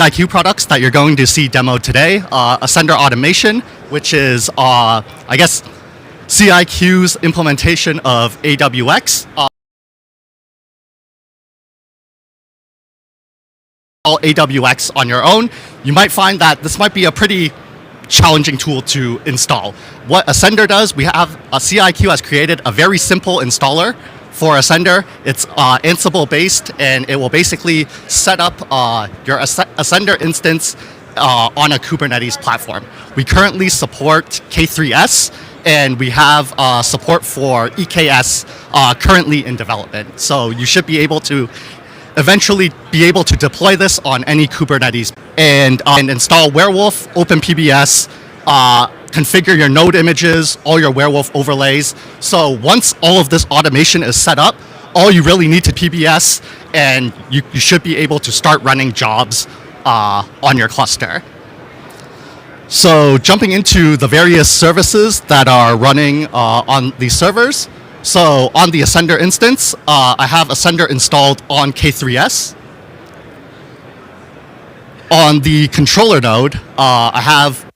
IQ products that you're going to see demoed today. Ascender Automation, which is, I guess, CIQ's implementation of AWX. All AWX on your own, you might find that this might be a pretty challenging tool to install. What Ascender does, CIQ has created a very simple installer for Ascender. It's Ansible based, and it will basically set up your Ascender instance on a Kubernetes platform. We currently support K3S, and we have support for EKS currently in development. So you should be able to eventually be able to deploy this on any Kubernetes and install Werewolf, OpenPBS, configure your node images, all your Werewolf overlays. So once all of this automation is set up, all you really need to PBS, and you should be able to start running jobs on your cluster. So jumping into the various services that are running on these servers. So on the Ascender instance, I have Ascender installed on K3S. On the controller node, I have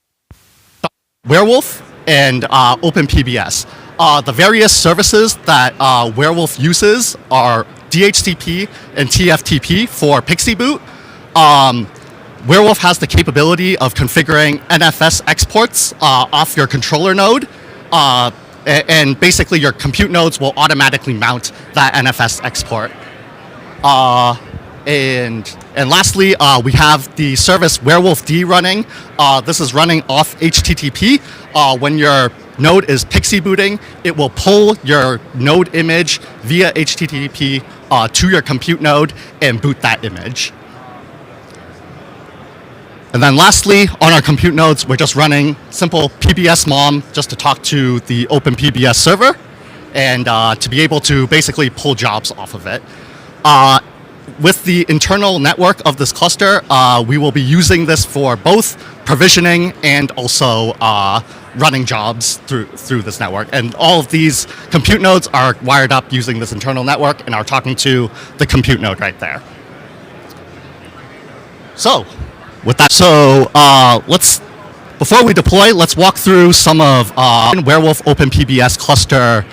Werewolf and OpenPBS. The various services that Werewolf uses are DHCP and TFTP for Pixie Boot. Werewolf has the capability of configuring NFS exports off your controller node. And basically your compute nodes will automatically mount that NFS export. And lastly, we have the service Werewolf D running. This is running off HTTP. When your node is Pixie booting, it will pull your node image via HTTP to your compute node and boot that image. And then lastly, on our compute nodes, we're just running simple PBS mom just to talk to the OpenPBS server and to be able to basically pull jobs off of it. With the internal network of this cluster, we will be using this for both provisioning and also running jobs through this network. And all of these compute nodes are wired up using this internal network and are talking to the compute node right there. So, with that, before we deploy, let's walk through some of Werewolf OpenPBS cluster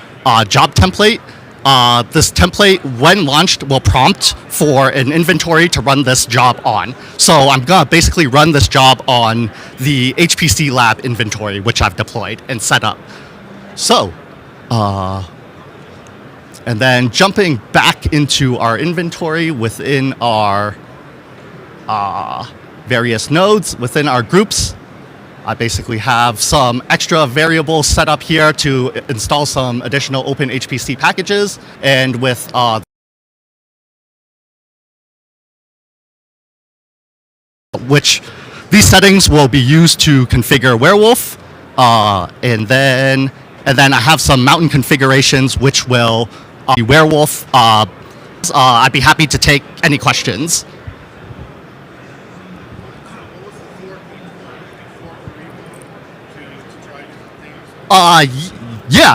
job template. This template, when launched, will prompt for an inventory to run this job on. So I'm gonna basically run this job on the HPC lab inventory, which I've deployed and set up. So, and then jumping back into our inventory within our various nodes within our groups. I basically have some extra variables set up here to install some additional OpenHPC packages, and with which these settings will be used to configure Werewolf, and then I have some mountain configurations which will be Werewolf. I'd be happy to take any questions.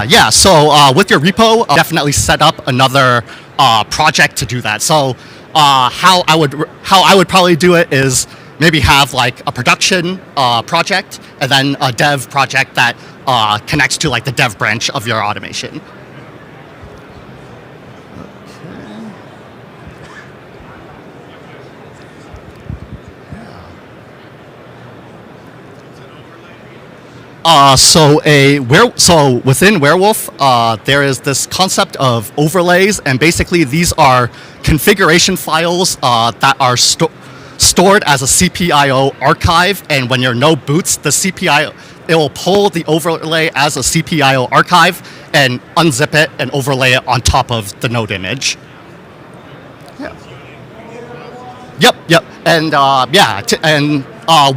Yeah. So with your repo, definitely set up another project to do that. So how I would probably do it is maybe have like a production project and then a dev project that connects to like the dev branch of your automation. So within Werewolf, there is this concept of overlays, and basically these are configuration files that are stored as a CPIO archive, and when your node boots, the CPIO, it will pull the overlay as a CPIO archive and unzip it and overlay it on top of the node image. Yep. And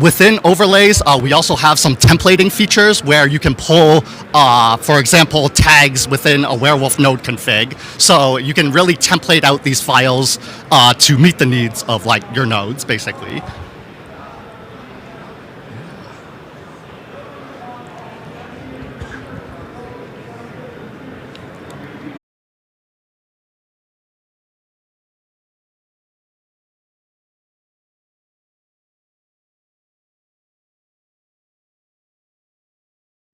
within overlays, we also have some templating features where you can pull, for example, tags within a Werewolf node config. So you can really template out these files to meet the needs of like your nodes, basically.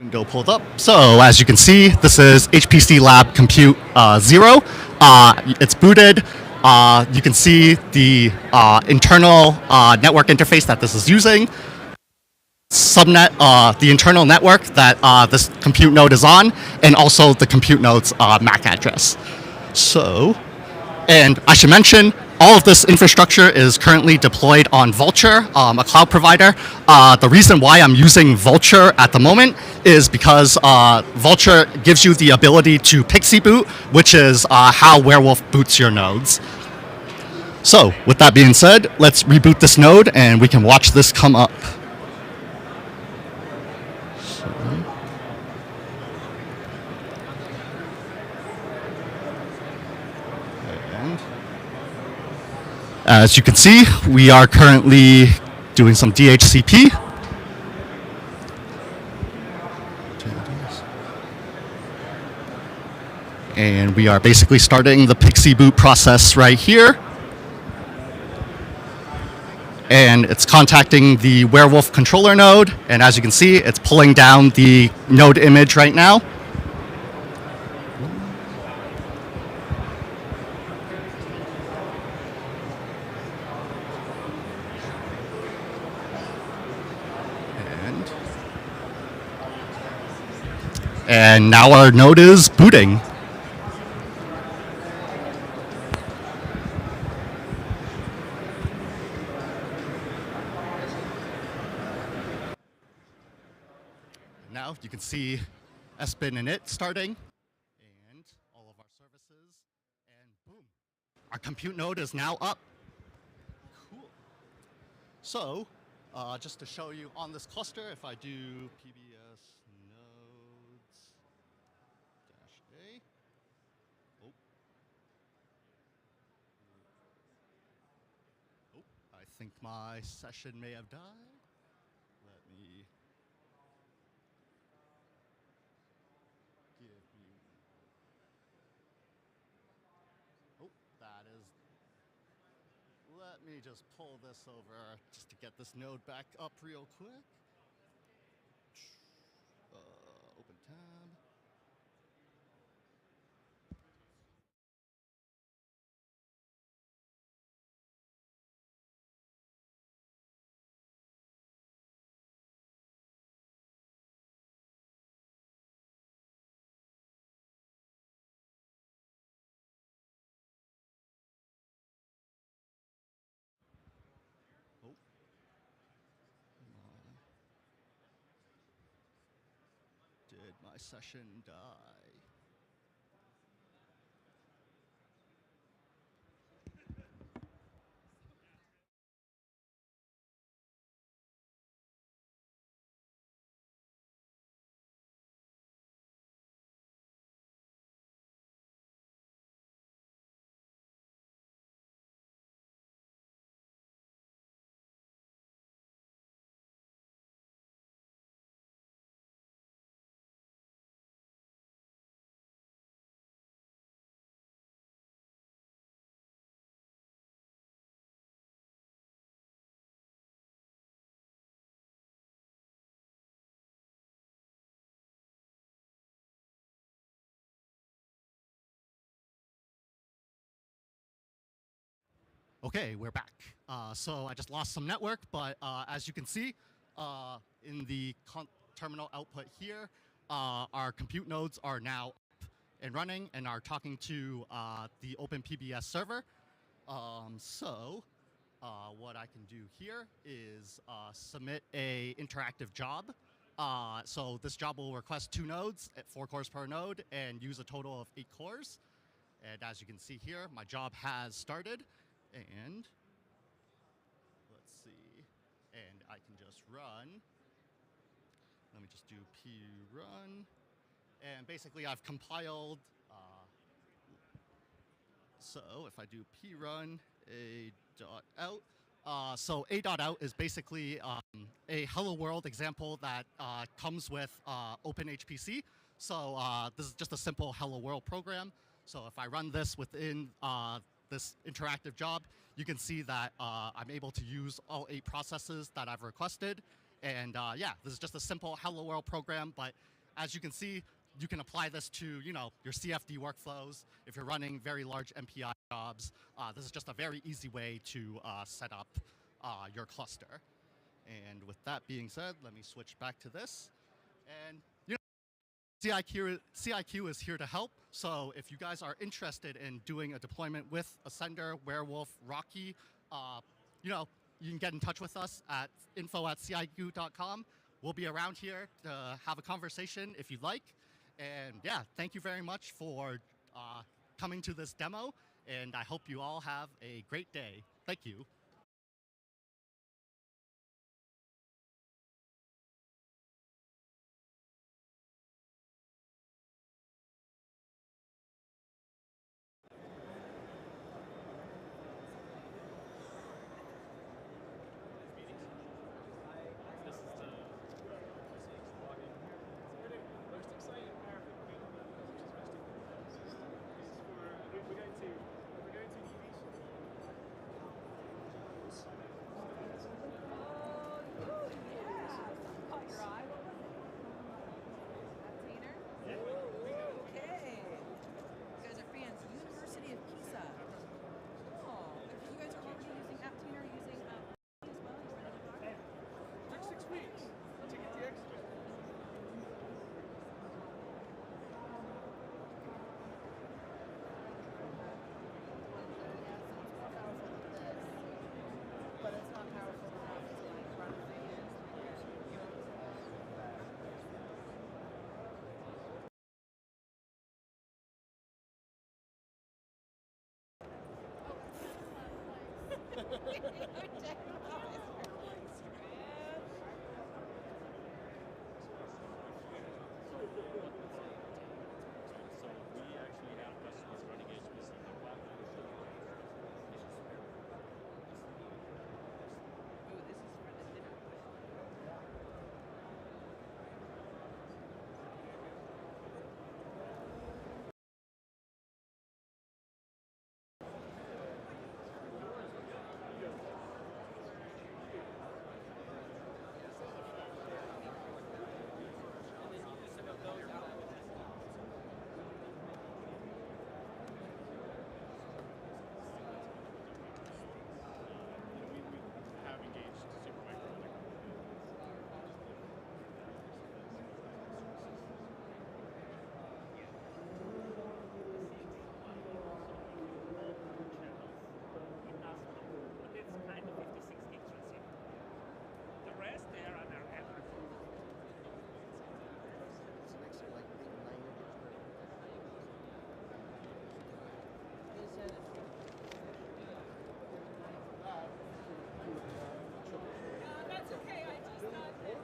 Window pulled up. So as you can see, this is HPC Lab Compute 0. It's booted. You can see the internal network interface that this is using. Subnet, the internal network that this compute node is on, and also the compute node's MAC address. So, and I should mention, all of this infrastructure is currently deployed on Vultr, a cloud provider. The reason why I'm using Vultr at the moment is because Vultr gives you the ability to pixie boot, which is how Werewolf boots your nodes. So, with that being said, let's reboot this node and we can watch this come up. As you can see, we are currently doing some DHCP. And we are basically starting the pixie boot process right here. And it's contacting the Werewolf controller node. And as you can see, it's pulling down the node image right now. And now our node is booting. Now you can see SBIN init starting, and all of our services, and boom. Our compute node is now up. Cool. So, just to show you on this cluster, if I do PBS nodes -A. Oh. Oh, I think my session may have died. Let me give you. Oh, that is. Let me just pull this over just to get this node back up real quick. Open tab. Oh. Did my session die? Okay, we're back. So I just lost some network, but as you can see, in the terminal output here, our compute nodes are now up and running and are talking to the OpenPBS server. So what I can do here is submit a interactive job. So this job will request 2 nodes at 4 cores per node and use a total of 8 cores. And as you can see here, my job has started. And let's see, and I can just run. Let me just do prun. And basically I've compiled, so if I do prun a.out, so a.out is basically a hello world example that comes with OpenHPC. So this is just a simple hello world program. So if I run this within this interactive job, you can see that I'm able to use all 8 processes that I've requested. And yeah, this is just a simple hello world program, but as you can see, you can apply this to your CFD workflows. If you're running very large MPI jobs, this is just a very easy way to set up your cluster. And with that being said, let me switch back to this. And CIQ is here to help. So if you guys are interested in doing a deployment with Ascender, Werewolf, Rocky, you can get in touch with us at info@ciq.com. We'll be around here to have a conversation if you'd like. And yeah, thank you very much for coming to this demo. And I hope you all have a great day. Thank you. This is the most exciting part of the week, which is resting. We're going to the EV show. Oh, yeah. Caught your eye. What was it? Tainer? Yeah. Okay. You guys are fans. University of Pisa. Oh, you guys are already using AppTainer, using as well? You're ready to talk? It took 6 weeks to get the extra. But it's not powerful enough to like run fans. So we actually have customers running a specific platform. Oh, this is for the dinner. We have engaged Supercomputing. But it's kind of 56 gig transceiver. The rest they are under everything. It's an extra like big language. That's okay. I just thought that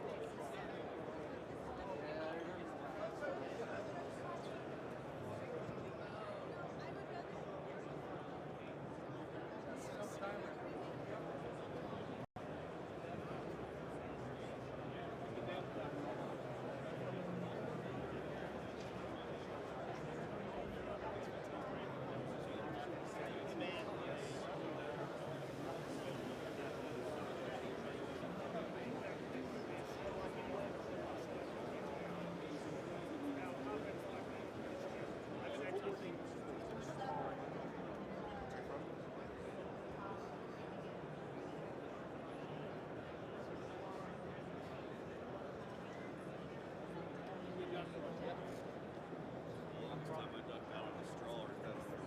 Last time I ducked out of the stroller, that's the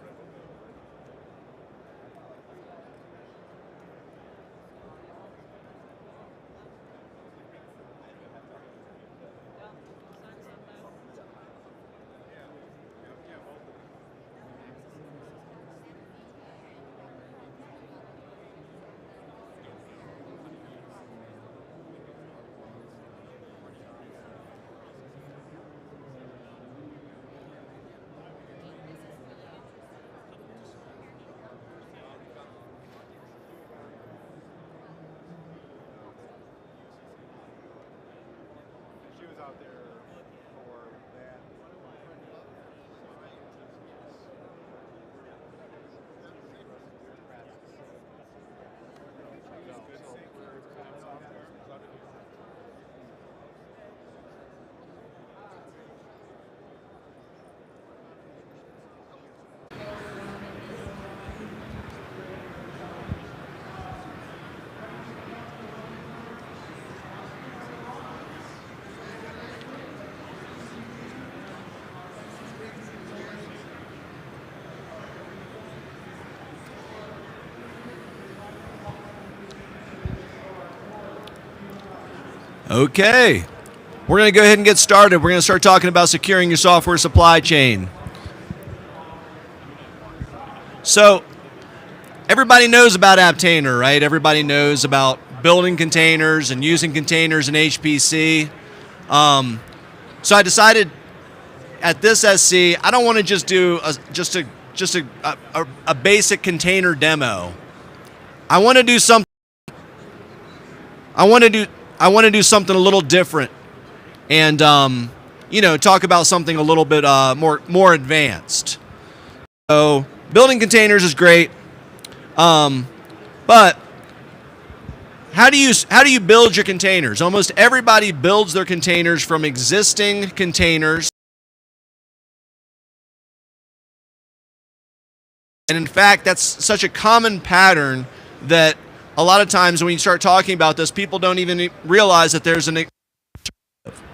She was out there for that. Okay, we're going to go ahead and get started. We're going to start talking about securing your software supply chain. So, everybody knows about Aptainer, right? Everybody knows about building containers and using containers in HPC. So I decided at this SC, I don't want to just do a basic container demo. I want to do something. I want to do something a little different, and talk about something a little bit more advanced. So building containers is great, but how do you build your containers? Almost everybody builds their containers from existing containers. And in fact, that's such a common pattern that a lot of times when you start talking about this, people don't even realize that there's an alternative.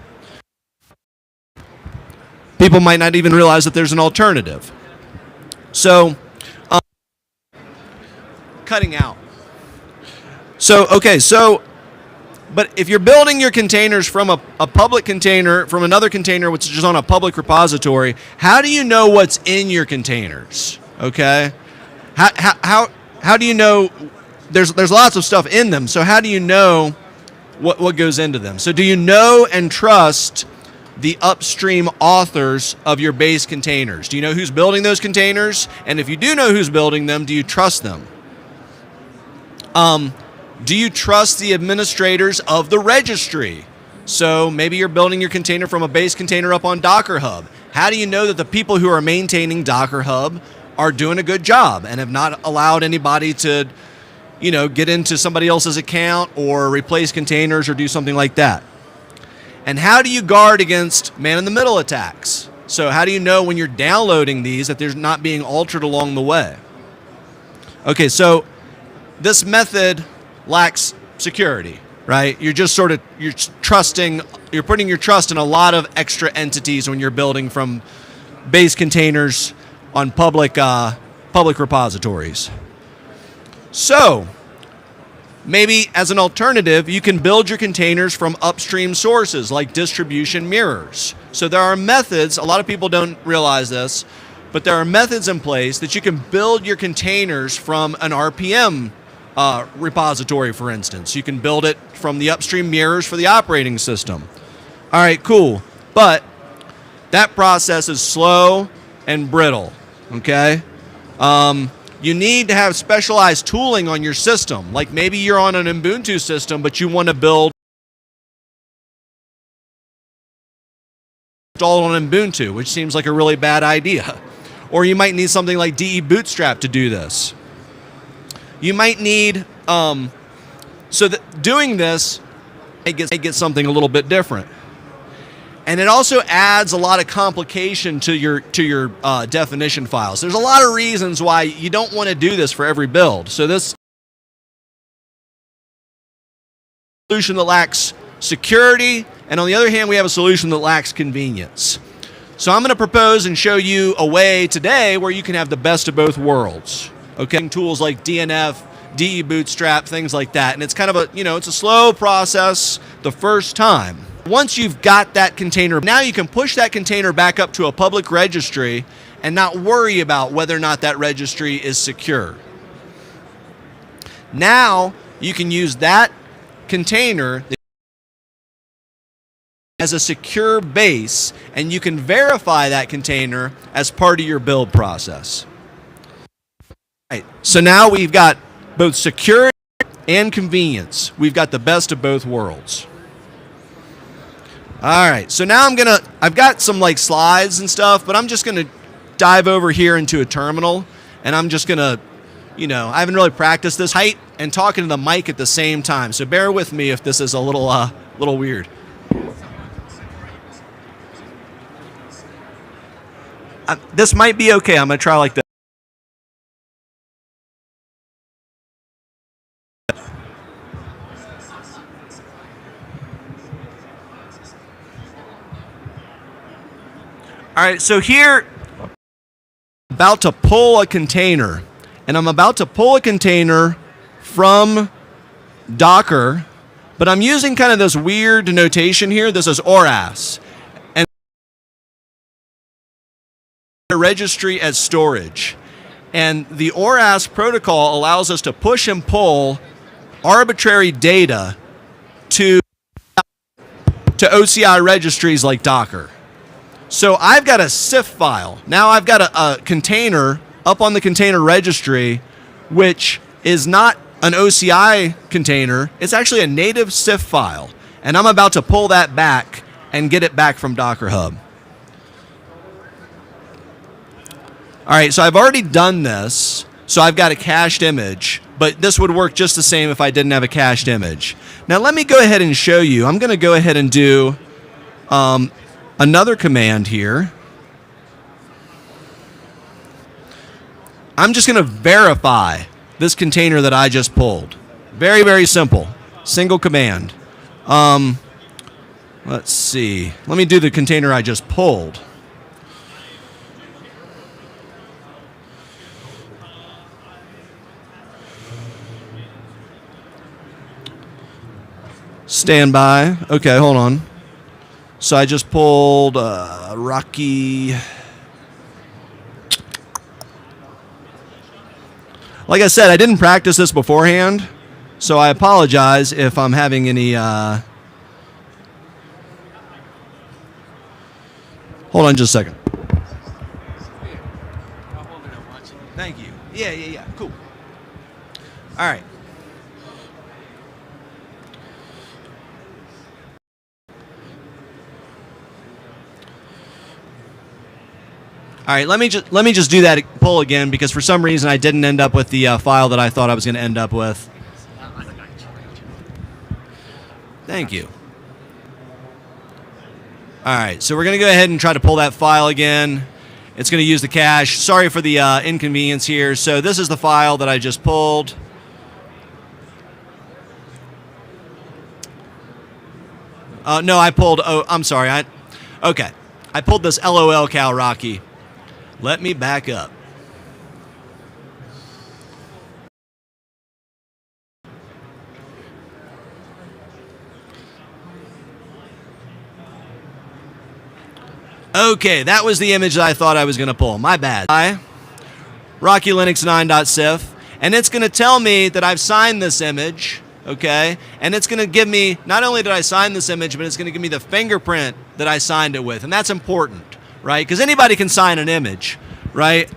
People might not even realize that there's an alternative. So, cutting out. So, okay, but if you're building your containers from a public container, from another container which is just on a public repository, how do you know what's in your containers? Okay? How do you know? There's lots of stuff in them, so how do you know what goes into them? So do you know and trust the upstream authors of your base containers? Do you know who's building those containers? And if you do know who's building them, do you trust them? Do you trust the administrators of the registry? So maybe you're building your container from a base container up on Docker Hub. How do you know that the people who are maintaining Docker Hub are doing a good job and have not allowed anybody to get into somebody else's account or replace containers or do something like that? And how do you guard against man-in-the-middle attacks? So how do you know when you're downloading these that they're not being altered along the way? Okay, so this method lacks security, right? You're just you're putting your trust in a lot of extra entities when you're building from base containers on public repositories. So, maybe as an alternative, you can build your containers from upstream sources like distribution mirrors. So there are methods, a lot of people don't realize this, but there are methods in place that you can build your containers from an RPM repository, for instance. You can build it from the upstream mirrors for the operating system. All right, cool. But that process is slow and brittle, okay? You need to have specialized tooling on your system. Like maybe you're on an Ubuntu system, but you want to build installed on Ubuntu, which seems like a really bad idea. Or you might need something like DE Bootstrap to do this. You might need, doing this, it gets something a little bit different. And it also adds a lot of complication to your definition files. There's a lot of reasons why you don't want to do this for every build. So this solution that lacks security, and on the other hand, we have a solution that lacks convenience. So I'm going to propose and show you a way today where you can have the best of both worlds. Okay, tools like DNF, DE Bootstrap, things like that. And it's kind of it's a slow process the first time. Once you've got that container, now you can push that container back up to a public registry and not worry about whether or not that registry is secure. Now you can use that container as a secure base, and you can verify that container as part of your build process. Right, so now we've got both security and convenience. We've got the best of both worlds. All right, so now I've got some like slides and stuff, but I'm just gonna dive over here into a terminal, and I'm just gonna, I haven't really practiced this height and talking to the mic at the same time, so bear with me if this is a little weird. This might be okay. I'm gonna try like that. All right, so here, I'm about to pull a container, and I'm about to pull a container from Docker But I'm using kind of this weird notation here. This is ORAS. And a registry as storage. And the ORAS protocol allows us to push and pull arbitrary data to OCI registries like Docker. So I've got a CIF file. Now I've got a container up on the container registry, which is not an OCI container. It's actually a native CIF file. And I'm about to pull that back and get it back from Docker Hub. All right, so I've already done this. So I've got a cached image, but this would work just the same if I didn't have a cached image. Now let me go ahead and show you. I'm going to go ahead and do another command here. I'm just going to verify this container that I just pulled. Very, very simple. Single command. Let's see. Let me do the container I just pulled. Stand by. Okay, hold on. So I just pulled Rocky. Like I said, I didn't practice this beforehand, so I apologize if I'm having any. Hold on just a second. Thank you. Yeah. Cool. All right. All right, let me just do that pull again because for some reason I didn't end up with the file that I thought I was going to end up with. Thank you. All right, so we're going to go ahead and try to pull that file again. It's going to use the cache. Sorry for the inconvenience here. So this is the file that I just pulled. No, I pulled. Oh, I'm sorry. Okay, I pulled this LOL Cal Rocky. Let me back up. Okay, that was the image that I thought I was going to pull. My bad. Rocky Linux 9.sif, and it's going to tell me that I've signed this image, okay? And it's going to give me, not only did I sign this image, but it's going to give me the fingerprint that I signed it with, and that's important. Right? Because anybody can sign an image, right?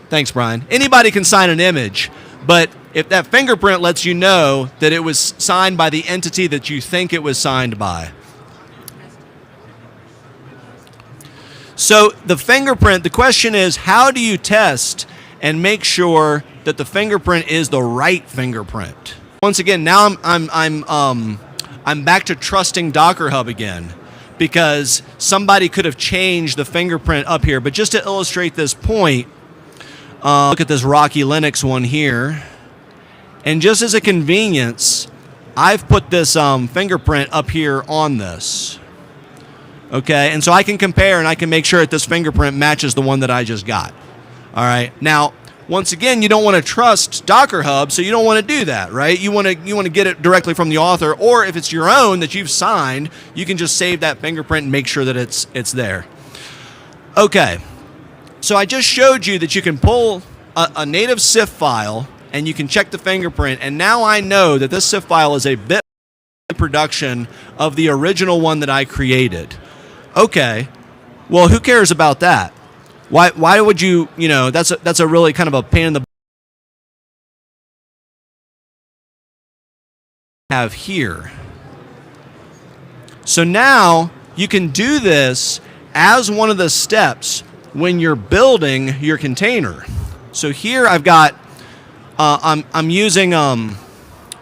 Thanks, Brian. Anybody can sign an image, but if that fingerprint lets you know that it was signed by the entity that you think it was signed by. So the fingerprint, the question is, how do you test and make sure that the fingerprint is the right fingerprint? Once again, now I'm back to trusting Docker Hub again, because somebody could have changed the fingerprint up here. But just to illustrate this point, look at this Rocky Linux one here. And just as a convenience, I've put this fingerprint up here on this. Okay, and so I can compare and I can make sure that this fingerprint matches the one that I just got. All right, now, once again, you don't want to trust Docker Hub, so you don't want to do that, right? You want to get it directly from the author, or if it's your own that you've signed, you can just save that fingerprint and make sure that it's there. Okay, so I just showed you that you can pull a native CIF file and you can check the fingerprint, and now I know that this CIF file is a bit production of the original one that I created. Okay, well, who cares about that? Why would you, that's a really kind of a pain in the have here. So now you can do this as one of the steps when you're building your container. So here I've got, I'm using,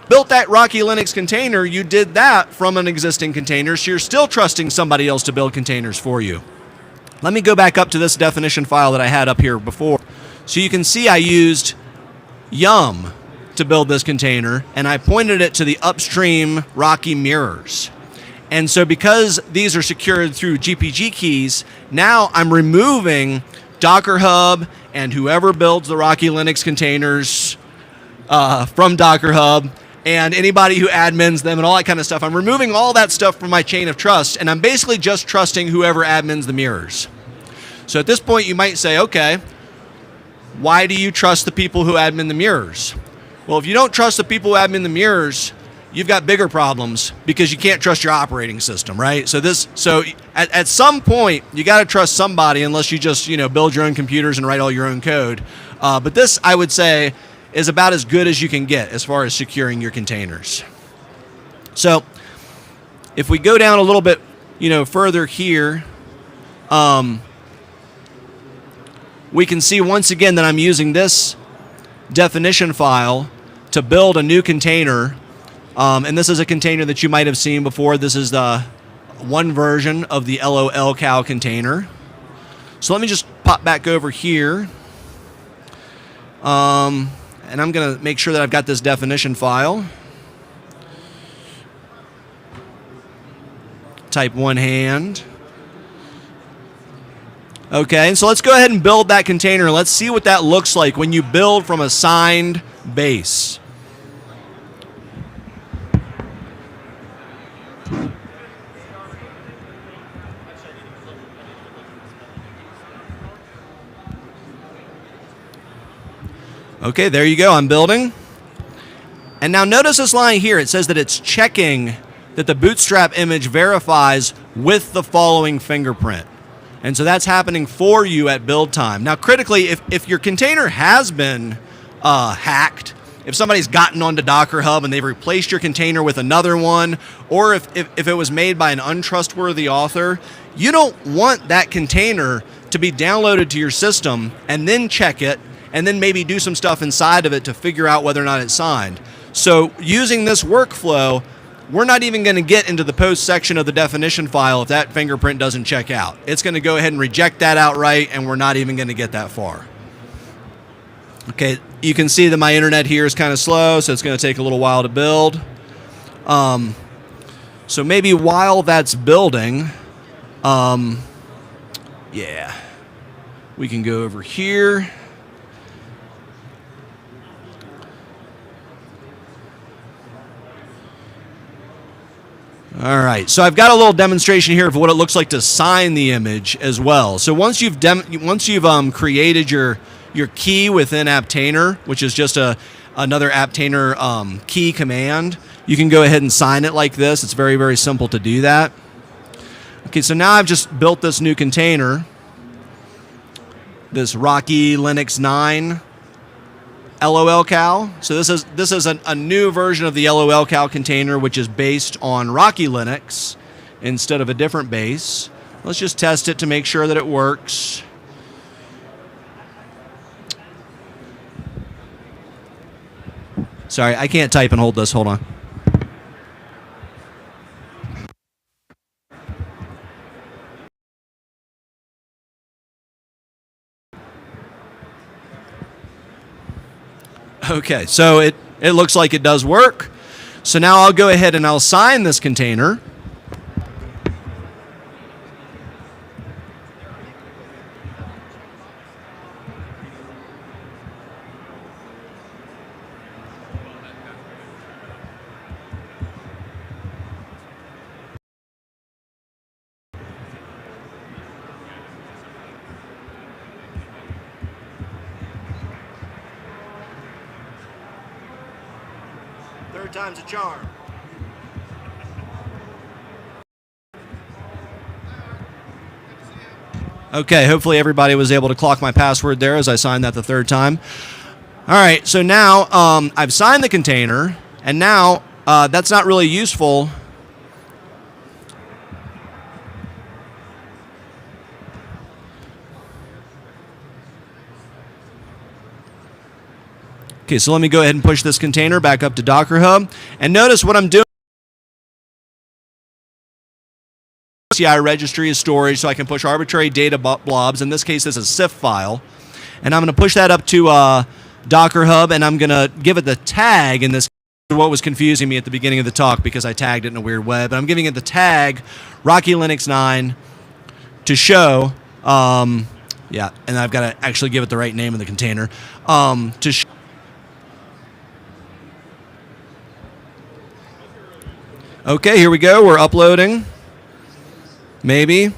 built that Rocky Linux container. You did that from an existing container, so you're still trusting somebody else to build containers for you. Let me go back up to this definition file that I had up here before. So you can see I used yum to build this container, and I pointed it to the upstream Rocky mirrors. And so because these are secured through GPG keys, now I'm removing Docker Hub and whoever builds the Rocky Linux containers from Docker Hub, and anybody who admins them and all that kind of stuff. I'm removing all that stuff from my chain of trust, and I'm basically just trusting whoever admins the mirrors. So at this point, you might say, okay, why do you trust the people who admin the mirrors? Well, if you don't trust the people who admin the mirrors, you've got bigger problems because you can't trust your operating system, right? So at some point, you got to trust somebody unless you just, build your own computers and write all your own code. But this, I would say, is about as good as you can get as far as securing your containers. So if we go down a little bit, further here, we can see once again that I'm using this definition file to build a new container. And this is a container that you might have seen before. This is the one version of the LOLCal container. So let me just pop back over here. And I'm going to make sure that I've got this definition file. Type one hand. Okay, so let's go ahead and build that container. Let's see what that looks like when you build from a signed base. Okay, there you go. I'm building. And now notice this line here. It says that it's checking that the bootstrap image verifies with the following fingerprint. And so that's happening for you at build time. Now, critically, if your container has been hacked, if somebody's gotten onto Docker Hub and they've replaced your container with another one, or if it was made by an untrustworthy author, you don't want that container to be downloaded to your system and then check it and then maybe do some stuff inside of it to figure out whether or not it's signed. So using this workflow, we're not even going to get into the post section of the definition file if that fingerprint doesn't check out. It's going to go ahead and reject that outright, and we're not even going to get that far. Okay, you can see that my internet here is kind of slow, so it's going to take a little while to build. So maybe while that's building, yeah, we can go over here. All right, so I've got a little demonstration here of what it looks like to sign the image as well. So once you've created your key within Aptainer, which is just another Aptainer key command, you can go ahead and sign it like this. It's very, very simple to do that. Okay, so now I've just built this new container, this Rocky Linux 9 LOLCal. So this is a new version of the LOLCal container, which is based on Rocky Linux instead of a different base. Let's just test it to make sure that it works. Sorry, I can't type and hold this. Hold on. Okay, so it looks like it does work. So now I'll go ahead and I'll sign this container. Third time's a charm. Okay, hopefully everybody was able to clock my password there as I signed that the third time. All right, so now I've signed the container, and now that's not really useful. Okay, so let me go ahead and push this container back up to Docker Hub. And notice what I'm doing. CI registry is storage, so I can push arbitrary data blobs. In this case, this is a CIF file. And I'm going to push that up to Docker Hub, and I'm going to give it the tag in this. What was confusing me at the beginning of the talk because I tagged it in a weird way. But I'm giving it the tag Rocky Linux 9 to show. Yeah, and I've got to actually give it the right name of the container. To show Okay, here we go. We're uploading. Maybe.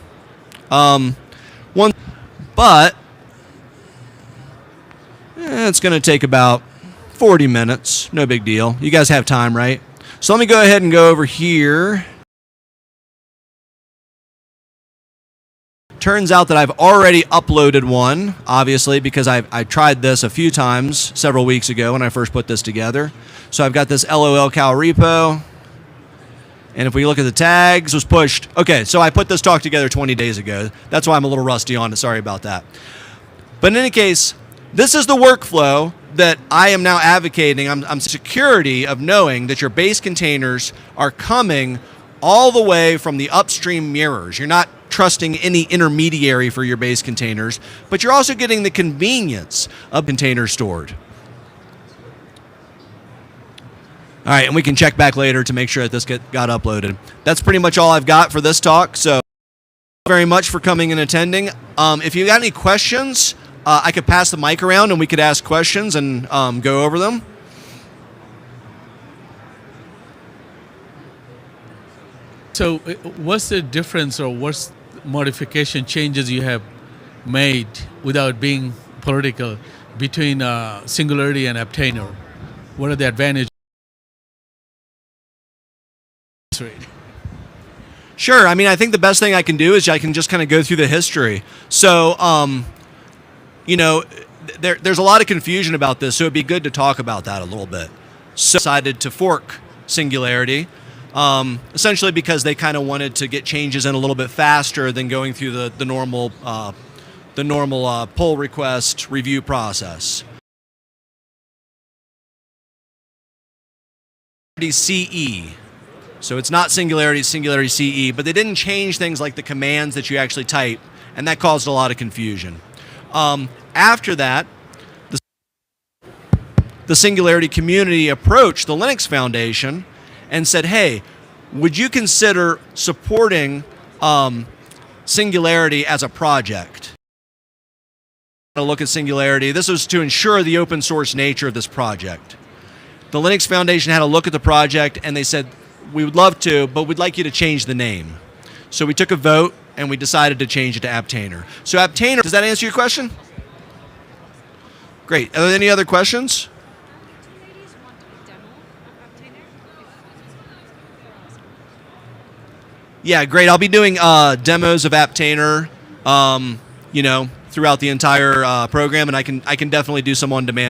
But it's going to take about 40 minutes. No big deal. You guys have time, right? So let me go ahead and go over here. Turns out that I've already uploaded one, obviously, because I tried this a few times several weeks ago when I first put this together. So I've got this LOLCal repo. And if we look at the tags, was pushed. Okay, so I put this talk together 20 days ago. That's why I'm a little rusty on it. Sorry about that. But in any case, this is the workflow that I am now advocating. I'm security of knowing that your base containers are coming all the way from the upstream mirrors. You're not trusting any intermediary for your base containers, but you're also getting the convenience of containers stored. All right, and we can check back later to make sure that this got uploaded. That's pretty much all I've got for this talk, so thank you very much for coming and attending. If you got any questions, I could pass the mic around and we could ask questions and go over them. So what's the difference or what's modification changes you have made without being political between Singularity and Aptainer? What are the advantages? Sure. I mean, I think the best thing I can do is I can just kind of go through the history. So, you know, there's a lot of confusion about this, so it'd be good to talk about that a little bit. So, decided to fork Singularity, essentially because they kind of wanted to get changes in a little bit faster than going through the normal pull request review process. CE. So it's not Singularity, it's Singularity CE, but they didn't change things like the commands that you actually type, and that caused a lot of confusion. After that, the Singularity community approached the Linux Foundation and said, hey, would you consider supporting Singularity as a project? A look at Singularity. This was to ensure the open source nature of this project. The Linux Foundation had a look at the project, and they said, we would love to, but we'd like you to change the name. So we took a vote, and we decided to change it to Aptainer. So Aptainer, does that answer your question? Great. Are there any other questions? Yeah, great. I'll be doing demos of Aptainer, you know, throughout the entire program, and I can definitely do some on demand.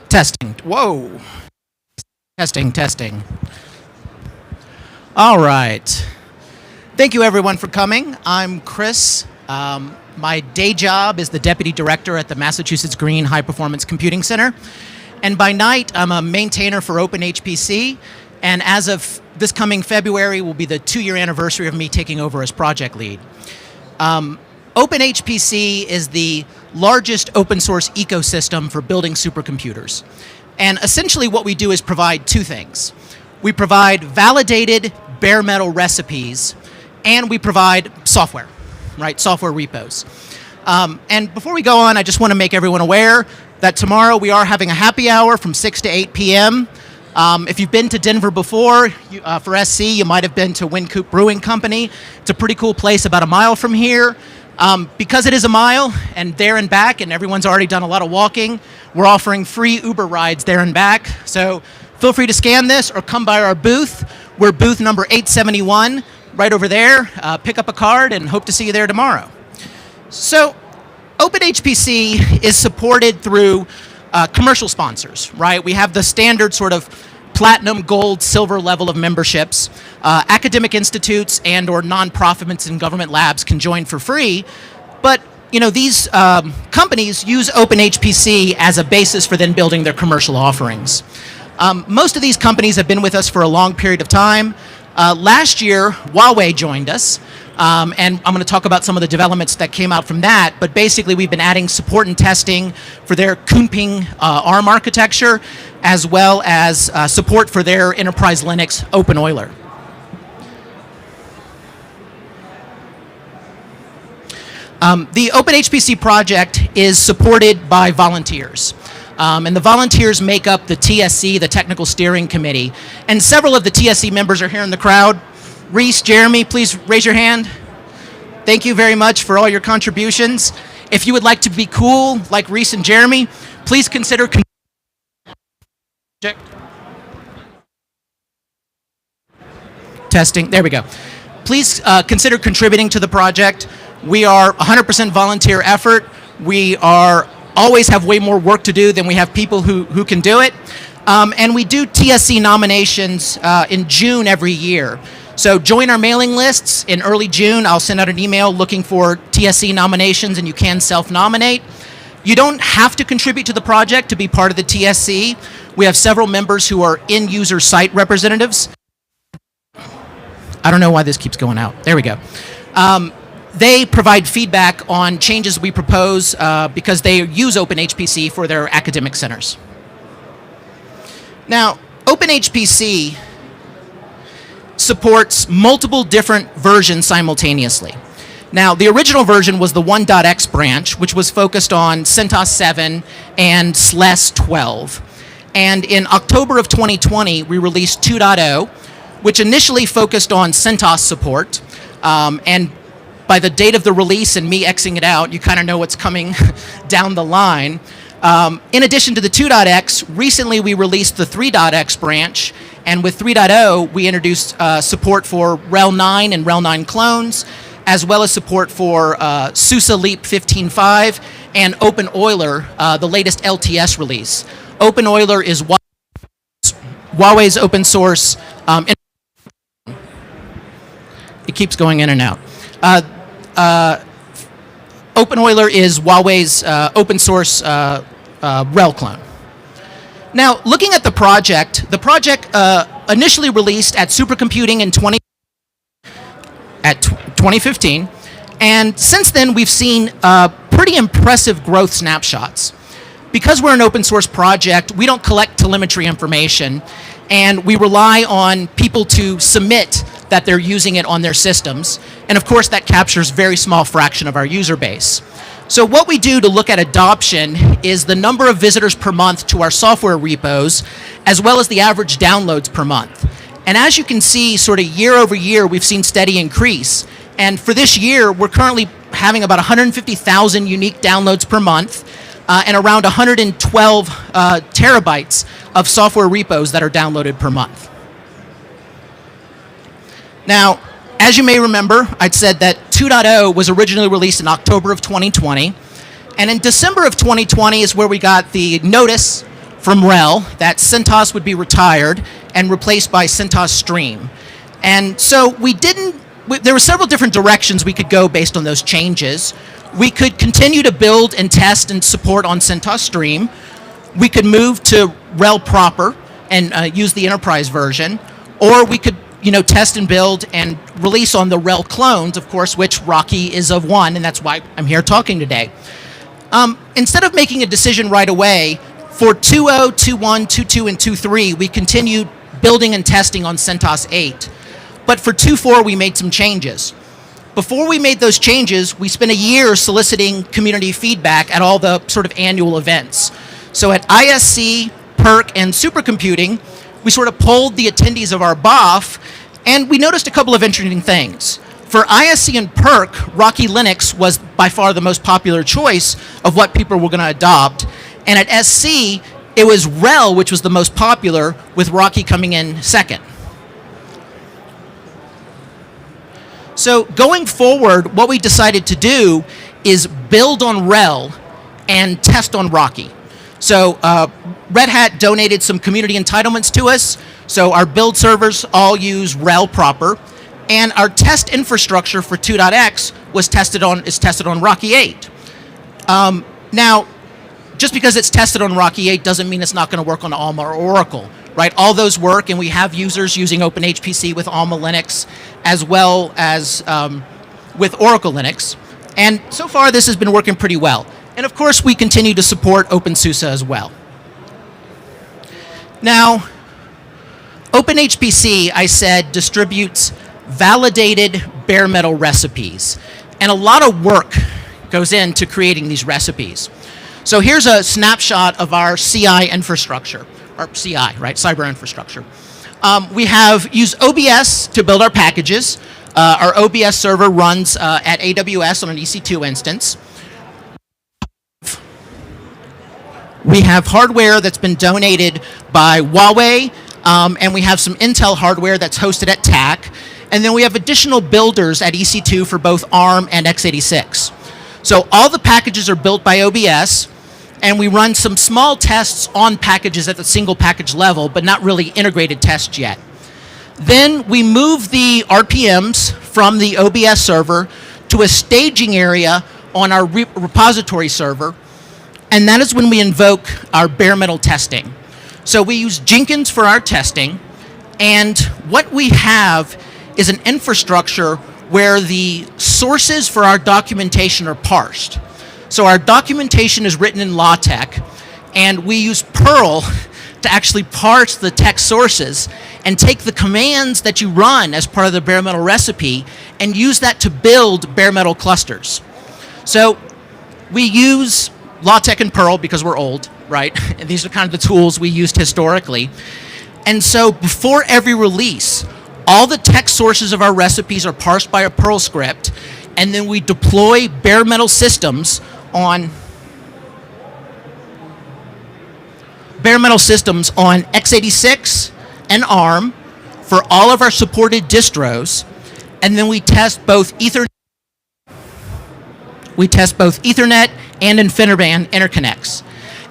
Testing. Whoa. Testing. All right. Thank you, everyone, for coming. I'm Chris. My day job is the Deputy Director at the Massachusetts Green High Performance Computing Center. And by night, I'm a maintainer for OpenHPC. And as of this coming February will be the 2-year anniversary of me taking over as project lead. OpenHPC is the largest open source ecosystem for building supercomputers. And essentially what we do is provide two things. We provide validated bare metal recipes, and we provide software, right? Software repos. And before we go on, I just want to make everyone aware that tomorrow we are having a happy hour from 6 to 8 p.m. If you've been to Denver before, for SC, you might have been to Wynkoop Brewing Company. It's a pretty cool place about a mile from here. Because it is a mile and there and back, and everyone's already done a lot of walking, we're offering free Uber rides there and back. So feel free to scan this or come by our booth. We're booth number 871, right over there. Pick up a card and hope to see you there tomorrow. So OpenHPC is supported through commercial sponsors, right? We have the standard sort of platinum, gold, silver level of memberships. Academic institutes and or nonprofits and government labs can join for free, but these companies use OpenHPC as a basis for then building their commercial offerings. Most of these companies have been with us for a long period of time. Last year, Huawei joined us. And I'm going to talk about some of the developments that came out from that. But basically, we've been adding support and testing for their Kunping ARM architecture, as well as support for their enterprise Linux OpenEuler. The OpenHPC project is supported by volunteers. And the volunteers make up the TSC, the Technical Steering Committee. And several of the TSC members are here in the crowd. Reese, Jeremy, please raise your hand. Thank you very much for all your contributions. If you would like to be cool like Reese and Jeremy, please consider testing. There we go. Please consider contributing to the project. We are 100% volunteer effort. We are always have way more work to do than we have people who can do it. And we do TSC nominations in June every year. So join our mailing lists. In early June, I'll send out an email looking for TSC nominations, and you can self-nominate. You don't have to contribute to the project to be part of the TSC. We have several members who are in-user site representatives. I don't know why this keeps going out. There we go. They provide feedback on changes we propose because they use OpenHPC for their academic centers. Now, OpenHPC supports multiple different versions simultaneously. Now, the original version was the 1.x branch, which was focused on CentOS 7 and SLES 12. And in October of 2020, we released 2.0, which initially focused on CentOS support. And by the date of the release and me Xing it out, you kind of know what's coming down the line. In addition to the 2.x, recently we released the 3.x branch, and with 3.0, we introduced support for RHEL 9 and RHEL 9 clones, as well as support for SUSE Leap 15.5 and OpenEuler, the latest LTS release. OpenEuler is Huawei's open source. It keeps going in and out. OpenEuler is Huawei's open source RHEL clone. Now, looking at the project initially released at Supercomputing in 2015, and since then we've seen pretty impressive growth snapshots. Because we're an open source project, we don't collect telemetry information, and we rely on people to submit that they're using it on their systems. And of course, that captures a very small fraction of our user base. So what we do to look at adoption is the number of visitors per month to our software repos, as well as the average downloads per month. And as you can see, sort of year over year, we've seen steady increase. And for this year, we're currently having about 150,000 unique downloads per month, and around 112 terabytes of software repos that are downloaded per month. Now, as you may remember, I'd said that 2.0 was originally released in October of 2020, and in December of 2020 is where we got the notice from RHEL that CentOS would be retired and replaced by CentOS Stream. And so there were several different directions we could go based on those changes. We could continue to build and test and support on CentOS Stream. We could move to RHEL proper and use the enterprise version, or we could test and build and release on the RHEL clones, of course, which Rocky is of one, and that's why I'm here talking today. Instead of making a decision right away, for 2.0, 2.1, 2.2, and 2.3, we continued building and testing on CentOS 8. But for 2.4, we made some changes. Before we made those changes, we spent a year soliciting community feedback at all the sort of annual events. So at ISC, PERC, and Supercomputing, we sort of polled the attendees of our BOF, and we noticed a couple of interesting things. For ISC and PERC, Rocky Linux was by far the most popular choice of what people were going to adopt. And at SC, it was RHEL which was the most popular, with Rocky coming in second. So going forward, what we decided to do is build on RHEL and test on Rocky. So Red Hat donated some community entitlements to us, so our build servers all use RHEL proper, and our test infrastructure for 2.x is tested on Rocky 8. Now, just because it's tested on Rocky 8 doesn't mean it's not going to work on Alma or Oracle, right? All those work, and we have users using OpenHPC with Alma Linux as well as with Oracle Linux. And so far, this has been working pretty well. And of course, we continue to support OpenSUSE as well. Now, OpenHPC, I said, distributes validated bare metal recipes. And a lot of work goes into creating these recipes. So here's a snapshot of our CI infrastructure, or CI, right, cyber infrastructure. We have used OBS to build our packages. Our OBS server runs at AWS on an EC2 instance. We have hardware that's been donated by Huawei, and we have some Intel hardware that's hosted at TAC. And then we have additional builders at EC2 for both ARM and x86. So all the packages are built by OBS, and we run some small tests on packages at the single package level, but not really integrated tests yet. Then we move the RPMs from the OBS server to a staging area on our repository server, and that is when we invoke our bare metal testing. So we use Jenkins for our testing, and what we have is an infrastructure where the sources for our documentation are parsed. So our documentation is written in LaTeX, and we use Perl to actually parse the text sources and take the commands that you run as part of the bare metal recipe and use that to build bare metal clusters. So we use LaTeX and Perl because we're old, right? And these are kind of the tools we used historically. And so before every release, all the text sources of our recipes are parsed by a Perl script, and then we deploy bare metal systems on x86 and ARM for all of our supported distros, and then we test both Ethernet and InfiniBand interconnects.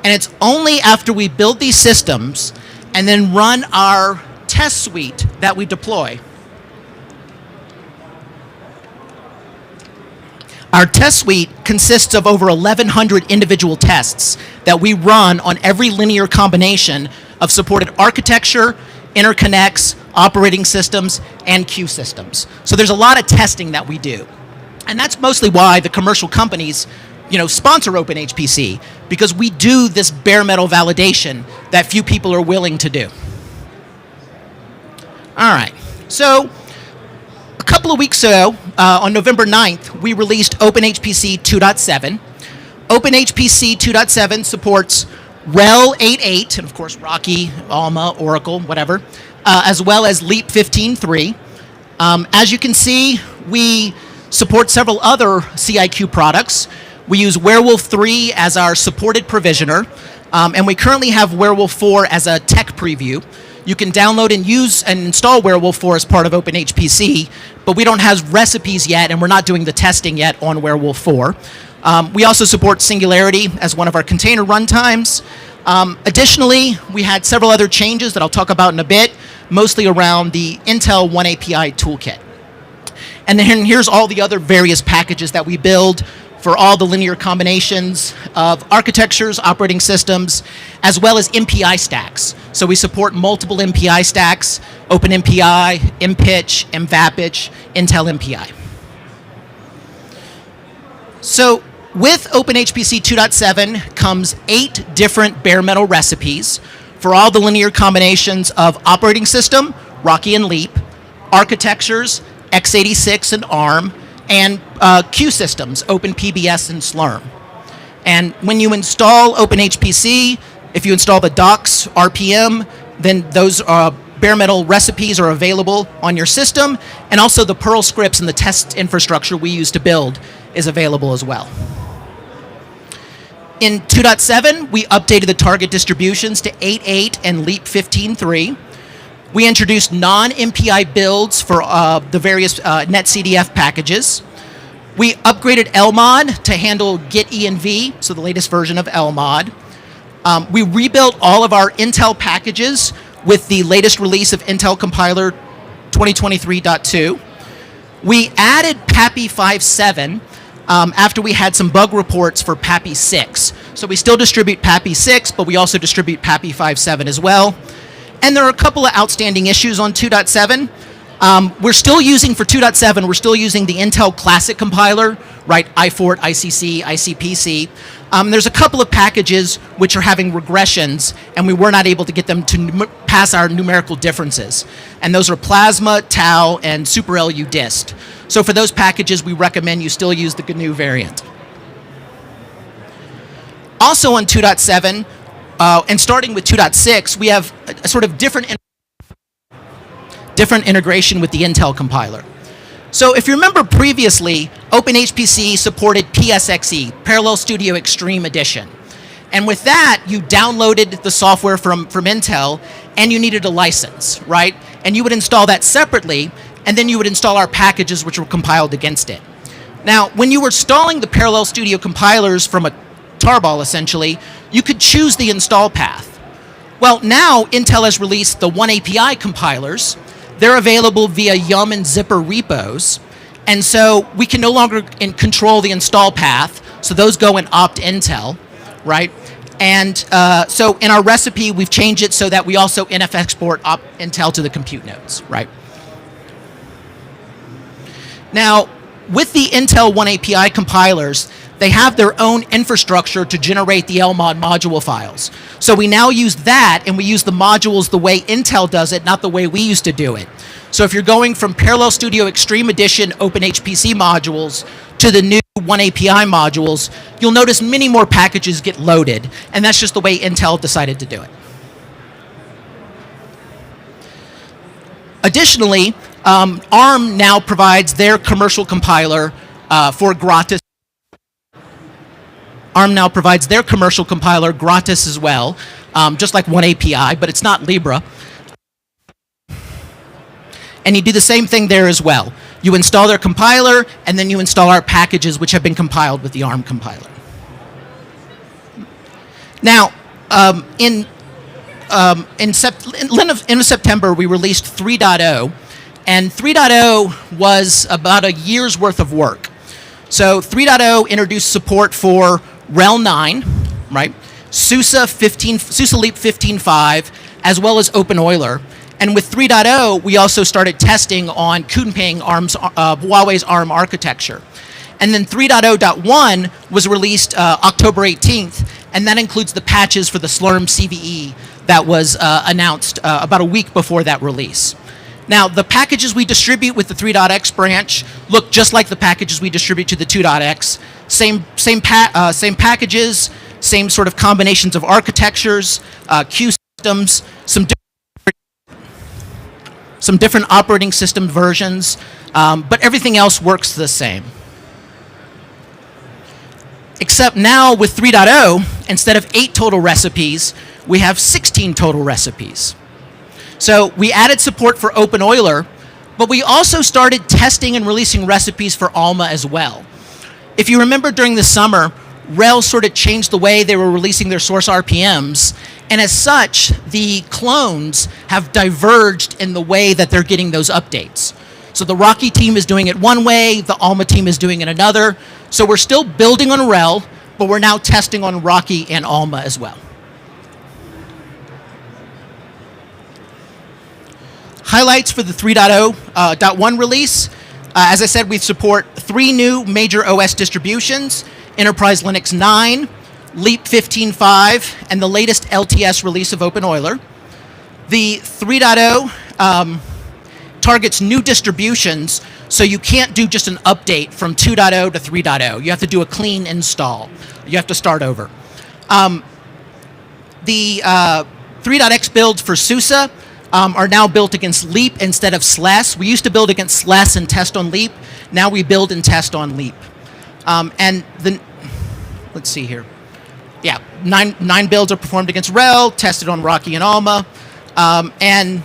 And it's only after we build these systems and then run our test suite that we deploy. Our test suite consists of over 1,100 individual tests that we run on every linear combination of supported architecture, interconnects, operating systems, and queue systems. So there's a lot of testing that we do. And that's mostly why the commercial companies, sponsor OpenHPC, because we do this bare metal validation that few people are willing to do. All right, so a couple of weeks ago, on November 9th, we released OpenHPC 2.7. OpenHPC 2.7 supports RHEL 8.8, and of course Rocky, Alma, Oracle, whatever, as well as Leap 15.3. As you can see, we support several other CIQ products. We use Werewolf 3 as our supported provisioner, and we currently have Werewolf 4 as a tech preview. You can download and use and install Werewolf 4 as part of OpenHPC, but we don't have recipes yet, and we're not doing the testing yet on Werewolf 4. We also support Singularity as one of our container runtimes. Additionally, we had several other changes that I'll talk about in a bit, mostly around the Intel One API toolkit. And then here's all the other various packages that we build for all the linear combinations of architectures, operating systems, as well as MPI stacks. So we support multiple MPI stacks: OpenMPI, MPitch, MVAPitch, Intel MPI. So with OpenHPC 2.7 comes 8 different bare metal recipes for all the linear combinations of operating system, Rocky and Leap, architectures, x86 and ARM, and queue systems, OpenPBS and Slurm. And when you install OpenHPC, if you install the docs RPM, then those bare metal recipes are available on your system, and also the Perl scripts and the test infrastructure we use to build is available as well. In 2.7, we updated the target distributions to 8.8 and Leap 15.3. We introduced non-MPI builds for the various NetCDF packages. We upgraded LMOD to handle Git env, so the latest version of LMOD. We rebuilt all of our Intel packages with the latest release of Intel Compiler 2023.2. We added PAPI 5.7 after we had some bug reports for PAPI 6. So we still distribute PAPI 6, but we also distribute PAPI 5.7 as well. And there are a couple of outstanding issues on 2.7. We're still using, for 2.7, we're still using the Intel Classic compiler, right? iFort, ICC, ICPC. There's a couple of packages which are having regressions, and we were not able to get them to pass our numerical differences. And those are Plasma, Tau, and SuperLU dist. So for those packages, we recommend you still use the GNU variant. Also on 2.7, and starting with 2.6, we have a sort of different integration with the Intel compiler. So if you remember previously, OpenHPC supported PSXE, Parallel Studio Extreme Edition. And with that, you downloaded the software from Intel, and you needed a license, right? And you would install that separately, and then you would install our packages which were compiled against it. Now, when you were installing the Parallel Studio compilers from a tarball, essentially, you could choose the install path. Well, now Intel has released the OneAPI compilers. They're available via Yum and Zypper repos, and so we can no longer control the install path, so those go in opt Intel, right? And so in our recipe, we've changed it so that we also NF export opt Intel to the compute nodes, right? Now, with the Intel OneAPI compilers, they have their own infrastructure to generate the LMOD module files. So we now use that, and we use the modules the way Intel does it, not the way we used to do it. So if you're going from Parallel Studio Extreme Edition OpenHPC modules to the new OneAPI modules, you'll notice many more packages get loaded, and that's just the way Intel decided to do it. Additionally, ARM now provides their commercial compiler for gratis. ARM now provides their commercial compiler gratis as well, just like OneAPI, but it's not Libra. And you do the same thing there as well. You install their compiler, and then you install our packages which have been compiled with the ARM compiler. Now, in September, we released 3.0, and 3.0 was about a year's worth of work. So 3.0 introduced support for RHEL 9, right? SUSE Leap 15.5, as well as OpenEuler. And with 3.0, we also started testing on Kunpeng, Huawei's ARM architecture. And then 3.0.1 was released October 18th, and that includes the patches for the Slurm CVE that was announced about a week before that release. Now, the packages we distribute with the 3.x branch look just like the packages we distribute to the 2.x. Same packages, same sort of combinations of architectures, queue systems, some different operating system versions, but everything else works the same. Except now with 3.0, instead of 8 total recipes, we have 16 total recipes. So we added support for OpenEuler, but we also started testing and releasing recipes for Alma as well. If you remember during the summer, RHEL sort of changed the way they were releasing their source RPMs, and as such, the clones have diverged in the way that they're getting those updates. So the Rocky team is doing it one way, the Alma team is doing it another. So we're still building on RHEL, but we're now testing on Rocky and Alma as well. Highlights for the 3.0.1 release. As I said, we support 3 new major OS distributions: Enterprise Linux 9, Leap 15.5, and the latest LTS release of OpenEuler. The 3.0 targets new distributions, so you can't do just an update from 2.0 to 3.0. You have to do a clean install. You have to start over. The 3.x builds for SUSE are now built against Leap instead of SLES. We used to build against SLES and test on Leap. Now we build and test on Leap. Let's see here. Yeah, nine builds are performed against RHEL, tested on Rocky and Alma. The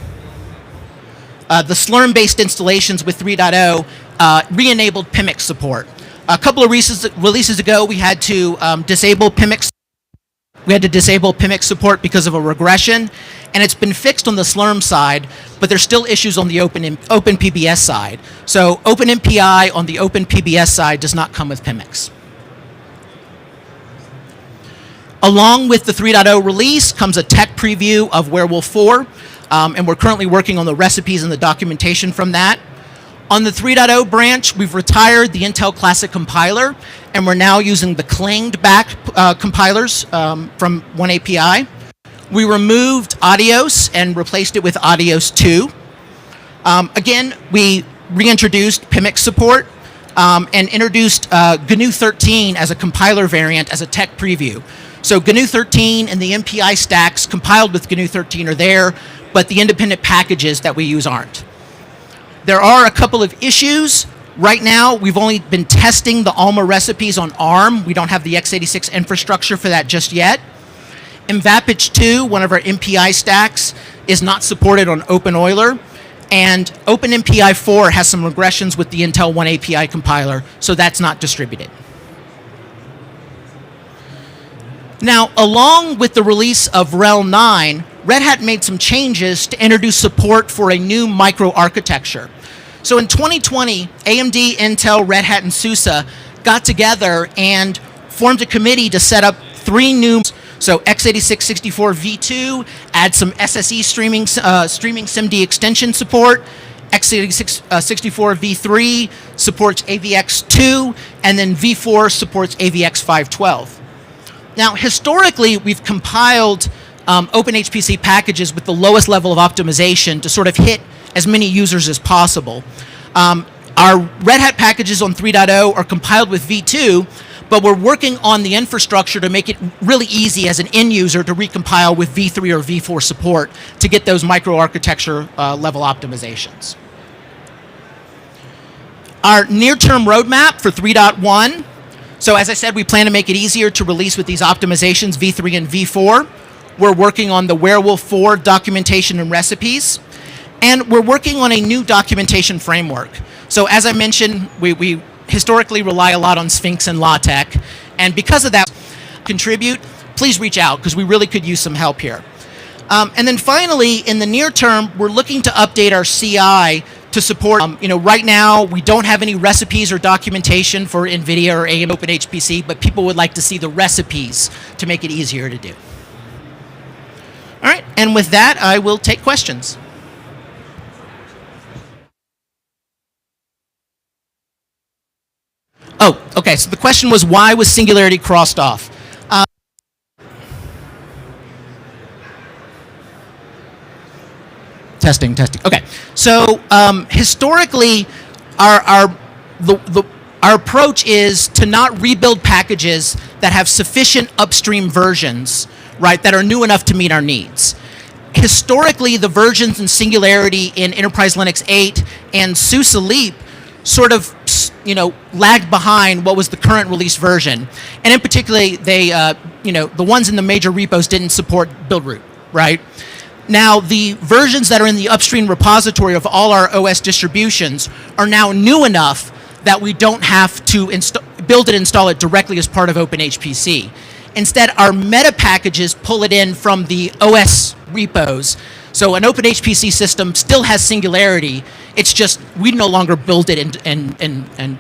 Slurm-based installations with 3.0 re-enabled PIMX support. A couple of releases ago, we had to disable PIMX. We had to disable PIMX support because of a regression, and it's been fixed on the Slurm side, but there's still issues on the OpenPBS side. So OpenMPI on the OpenPBS side does not come with PIMX. Along with the 3.0 release comes a tech preview of Werewolf 4, and we're currently working on the recipes and the documentation from that. On the 3.0 branch, we've retired the Intel Classic compiler, and we're now using the clanged back compilers from one API. We removed Adios and replaced it with Adios 2. Again, we reintroduced PIMX support and introduced GNU 13 as a compiler variant as a tech preview. So GNU 13 and the MPI stacks compiled with GNU 13 are there, but the independent packages that we use aren't. There are a couple of issues. Right now, we've only been testing the Alma recipes on ARM. We don't have the x86 infrastructure for that just yet. MVAPIC 2, one of our MPI stacks, is not supported on OpenEuler. And OpenMPI 4 has some regressions with the Intel One API compiler, so that's not distributed. Now, along with the release of RHEL 9, Red Hat made some changes to introduce support for a new microarchitecture. So in 2020, AMD, Intel, Red Hat, and SUSE got together and formed a committee to set up 3 new. So x86-64 v2 adds some SSE streaming SIMD extension support. x86-64 v3 supports AVX2, and then v4 supports AVX 512. Now, historically, we've compiled OpenHPC packages with the lowest level of optimization to sort of hit as many users as possible. Our Red Hat packages on 3.0 are compiled with v2, but we're working on the infrastructure to make it really easy as an end user to recompile with v3 or v4 support to get those microarchitecture level optimizations. Our near-term roadmap for 3.1. So as I said, we plan to make it easier to release with these optimizations, v3 and v4. We're working on the Werewolf 4 documentation and recipes. And we're working on a new documentation framework. So as I mentioned, we historically rely a lot on Sphinx and LaTeX. And because of that, contribute, please reach out, because we really could use some help here. And then finally, in the near term, we're looking to update our CI to support, right now, we don't have any recipes or documentation for NVIDIA or AMD OpenHPC, but people would like to see the recipes to make it easier to do. All right, and with that, I will take questions. Oh, okay, so the question was, why was Singularity crossed off? Testing. Okay, so historically, our approach is to not rebuild packages that have sufficient upstream versions, right, that are new enough to meet our needs. Historically, the versions in Singularity in Enterprise Linux 8 and SUSE Leap sort of, lagged behind what was the current release version, and in particular, they, the ones in the major repos didn't support build root, right? Now, the versions that are in the upstream repository of all our OS distributions are now new enough that we don't have to build it and install it directly as part of OpenHPC. Instead, our meta packages pull it in from the OS repos. So an OpenHPC system still has Singularity. It's just we no longer build it and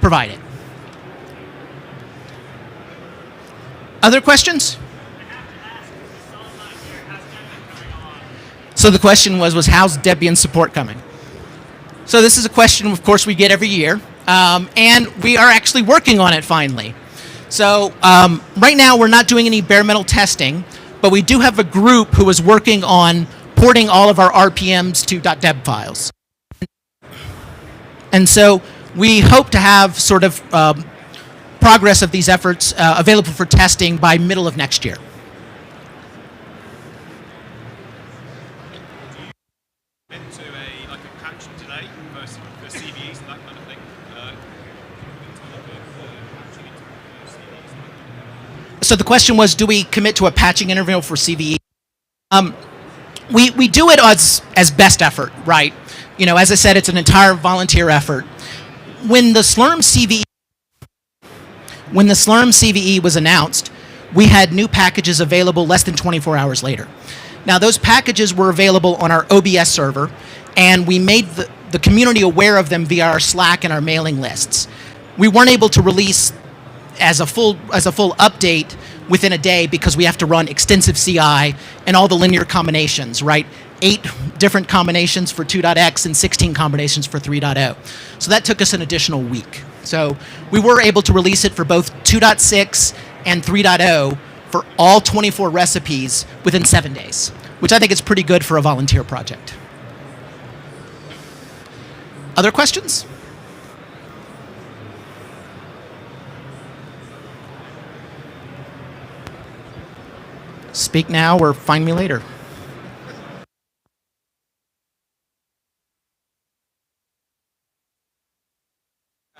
provide it. Other questions? So the question was how's Debian support coming? So this is a question, of course, we get every year, and we are actually working on it finally. So right now we're not doing any bare metal testing, but we do have a group who is working on porting all of our RPMs to .deb files. And so we hope to have sort of progress of these efforts available for testing by middle of next year. today versus the CVEs and that kind of thing. So the question was, do we commit to a patching interval for CVE? We do it as best effort, right? You know, as I said, it's an entire volunteer effort. When the Slurm CVE was announced, we had new packages available less than 24 hours later. Now, those packages were available on our OBS server, and we made the community aware of them via our Slack and our mailing lists. We weren't able to release as a full update within a day because we have to run extensive CI and all the linear combinations, right? 8 different combinations for 2.x and 16 combinations for 3.0. So that took us an additional week. So we were able to release it for both 2.6 and 3.0 for all 24 recipes within 7 days, which I think is pretty good for a volunteer project. Other questions? Speak now or find me later.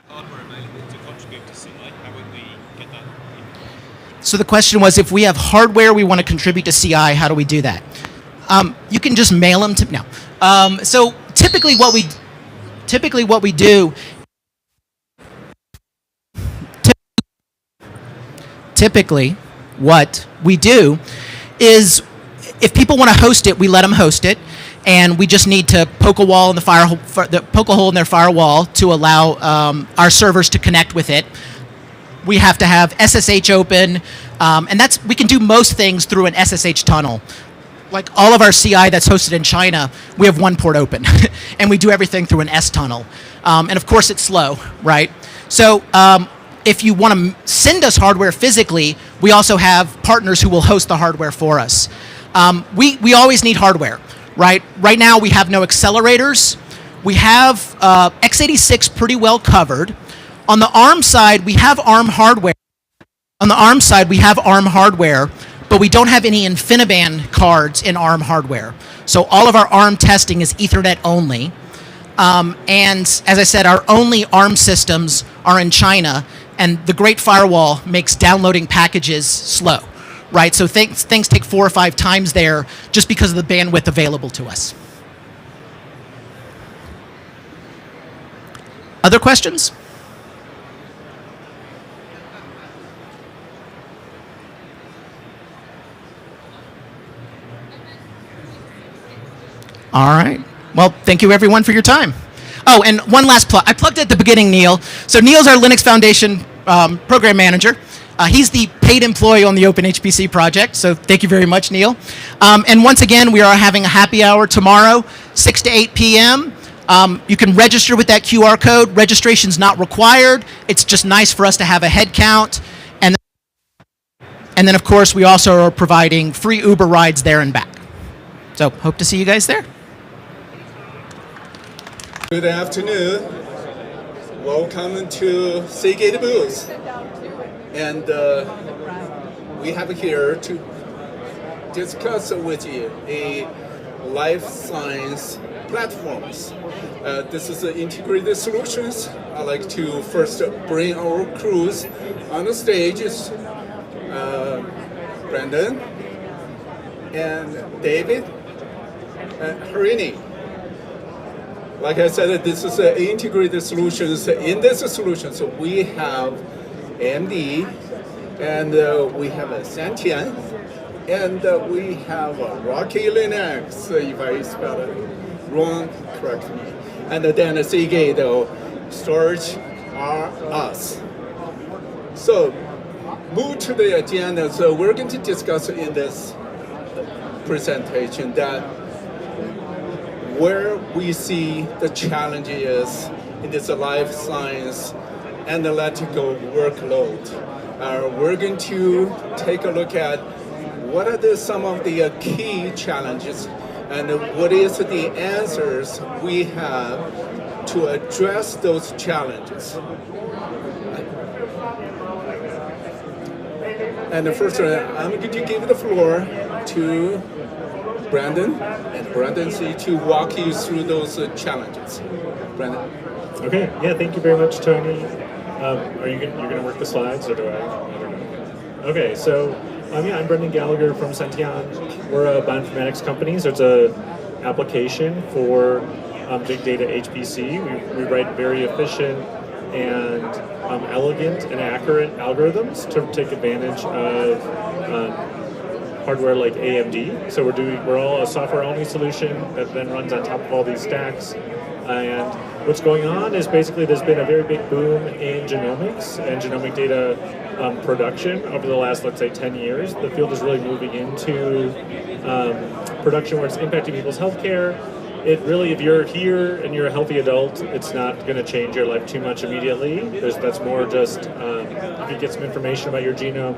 Hardware available to contribute to CI. How would we get that? So the question was, if we have hardware we want to contribute to CI, how do we do that? You can just mail them to, no. So typically what we do, is if people want to host it, we let them host it, and we just need to poke a hole in their firewall to allow our servers to connect with it. We have to have SSH open, and we can do most things through an SSH tunnel. Like all of our CI that's hosted in China, we have one port open, and we do everything through an S tunnel. And of course, it's slow, right? So if you want to send us hardware physically, we also have partners who will host the hardware for us. We always need hardware, right? Right now, we have no accelerators. We have x86 pretty well covered. On the ARM side, we have ARM hardware. But we don't have any InfiniBand cards in ARM hardware. So all of our ARM testing is Ethernet only. And as I said, our only ARM systems are in China, and the Great Firewall makes downloading packages slow, right? So things take 4 or 5 times there just because of the bandwidth available to us. Other questions? All right. Well, thank you everyone for your time. Oh, and one last plug. I plugged it at the beginning, Neil. So Neil's our Linux Foundation program manager. He's the paid employee on the OpenHPC project, so thank you very much, Neil. And once again, we are having a happy hour tomorrow, 6 to 8 p.m. You can register with that QR code. Registration's not required. It's just nice for us to have a head count. And then, of course, we also are providing free Uber rides there and back. So hope to see you guys there. Good afternoon. Welcome to Seagate booth. And we have here to discuss with you a life science platforms. This is integrated solutions. I'd like to first bring our crews on the stage. Brandon and David and Harini. Like I said, this is integrated solutions. In this solution, so we have AMD, and we have a Santian, and we have a Rocky Linux, if I spell it wrong, correct me. And then a Seagate storage are us. So move to the agenda. So we're going to discuss in this presentation that where we see the challenges in this life science analytical workload. We're going to take a look at what are some of the key challenges and what is the answers we have to address those challenges. And first, I'm going to give the floor to Brandon, and Brandon's here to walk you through those challenges. Brandon. Okay, yeah, thank you very much, Tony. You're going to work the slides, or do I don't know. Okay, so I'm Brendan Gallagher from Sentient. We're a bioinformatics company, so it's a application for big data HPC. We write very efficient and elegant and accurate algorithms to take advantage of hardware like AMD. So we're all a software-only solution that then runs on top of all these stacks. And what's going on is basically there's been a very big boom in genomics and genomic data production over the last, let's say, 10 years. The field is really moving into production where it's impacting people's healthcare. It really, if you're here and you're a healthy adult, it's not going to change your life too much immediately. That's more just you get some information about your genome.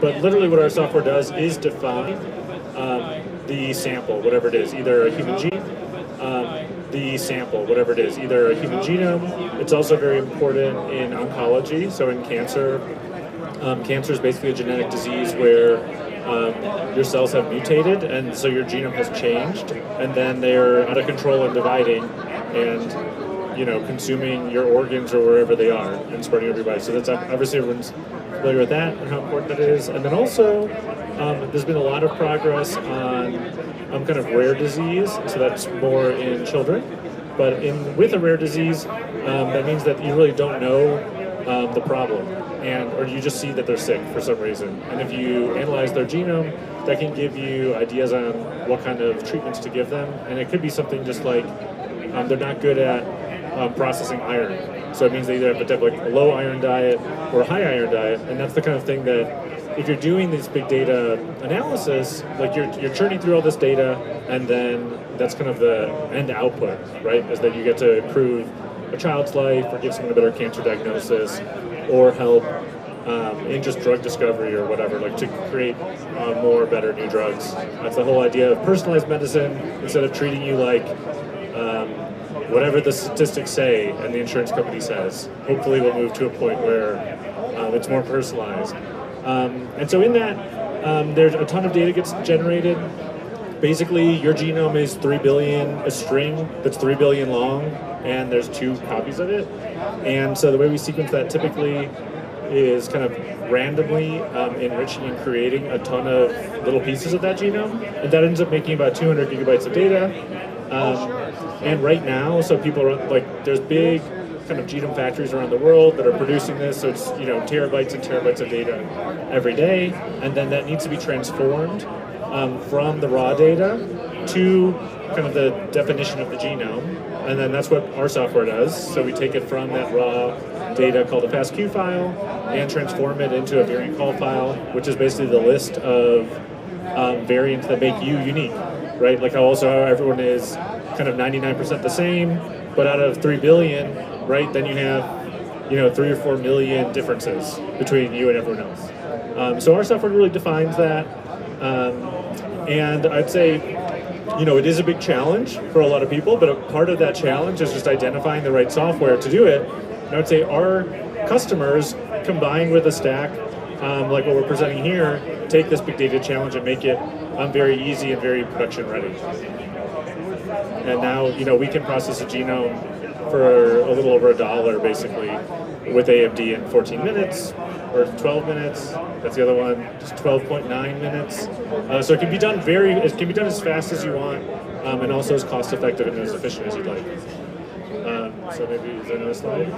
But literally what our software does is define the sample, whatever it is, either a human gene, the sample, whatever it is, either a human genome. It's also very important in oncology, so in cancer. Cancer is basically a genetic disease where your cells have mutated, and so your genome has changed, and then they're out of control and dividing, and consuming your organs or wherever they are and spreading everybody. So that's obviously everyone's familiar with that and how important that is. And then also, there's been a lot of progress on kind of rare disease, so that's more in children. But with a rare disease, that means that you really don't know the problem, or you just see that they're sick for some reason. And if you analyze their genome, that can give you ideas on what kind of treatments to give them. And it could be something just like they're not good at processing iron. So it means they either have to have like a low iron diet or a high iron diet. And that's the kind of thing that if you're doing this big data analysis, like you're churning through all this data, and then that's kind of the end output, right? Is that you get to improve a child's life or give someone a better cancer diagnosis or help in just drug discovery or whatever, like to create more better new drugs. That's the whole idea of personalized medicine. Instead of treating you like whatever the statistics say and the insurance company says, hopefully we'll move to a point where it's more personalized. And so in that, there's a ton of data gets generated. Basically, your genome is 3 billion, a string that's 3 billion long, and there's 2 copies of it. And so the way we sequence that typically is kind of randomly enriching and creating a ton of little pieces of that genome. And that ends up making about 200 gigabytes of data. And right now, so people are there's big kind of genome factories around the world that are producing this, so it's terabytes and terabytes of data every day, and then that needs to be transformed from the raw data to kind of the definition of the genome, and then that's what our software does. So we take it from that raw data called a FASTQ file and transform it into a variant call file, which is basically the list of variants that make you unique, right? Like how everyone is kind of 99% the same, but out of 3 billion, right, then you have 3 or 4 million differences between you and everyone else. So our software really defines that, and I'd say it is a big challenge for a lot of people, but a part of that challenge is just identifying the right software to do it. And I would say our customers, combined with a stack like what we're presenting here, take this big data challenge and make it very easy and very production ready. And now, we can process a genome for a little over $1, basically, with AMD in 14 minutes, or 12 minutes. That's the other one, just 12.9 minutes. So it can be done as fast as you want, and also as cost effective and as efficient as you'd like. So maybe, is there another slide?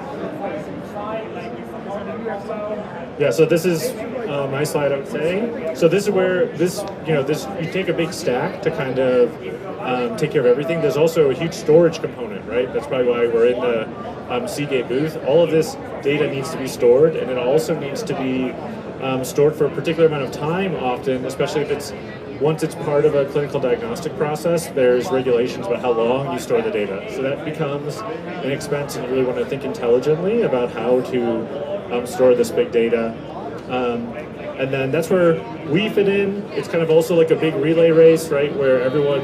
Yeah, so this is my slide, I would say. So this is where you take a big stack to kind of take care of everything. There's also a huge storage component, right? That's probably why we're in the Seagate booth. All of this data needs to be stored, and it also needs to be stored for a particular amount of time often, especially if once it's part of a clinical diagnostic process, there's regulations about how long you store the data. So that becomes an expense, and you really want to think intelligently about how to store this big data. And then that's where we fit in. It's kind of also like a big relay race, right, where everyone,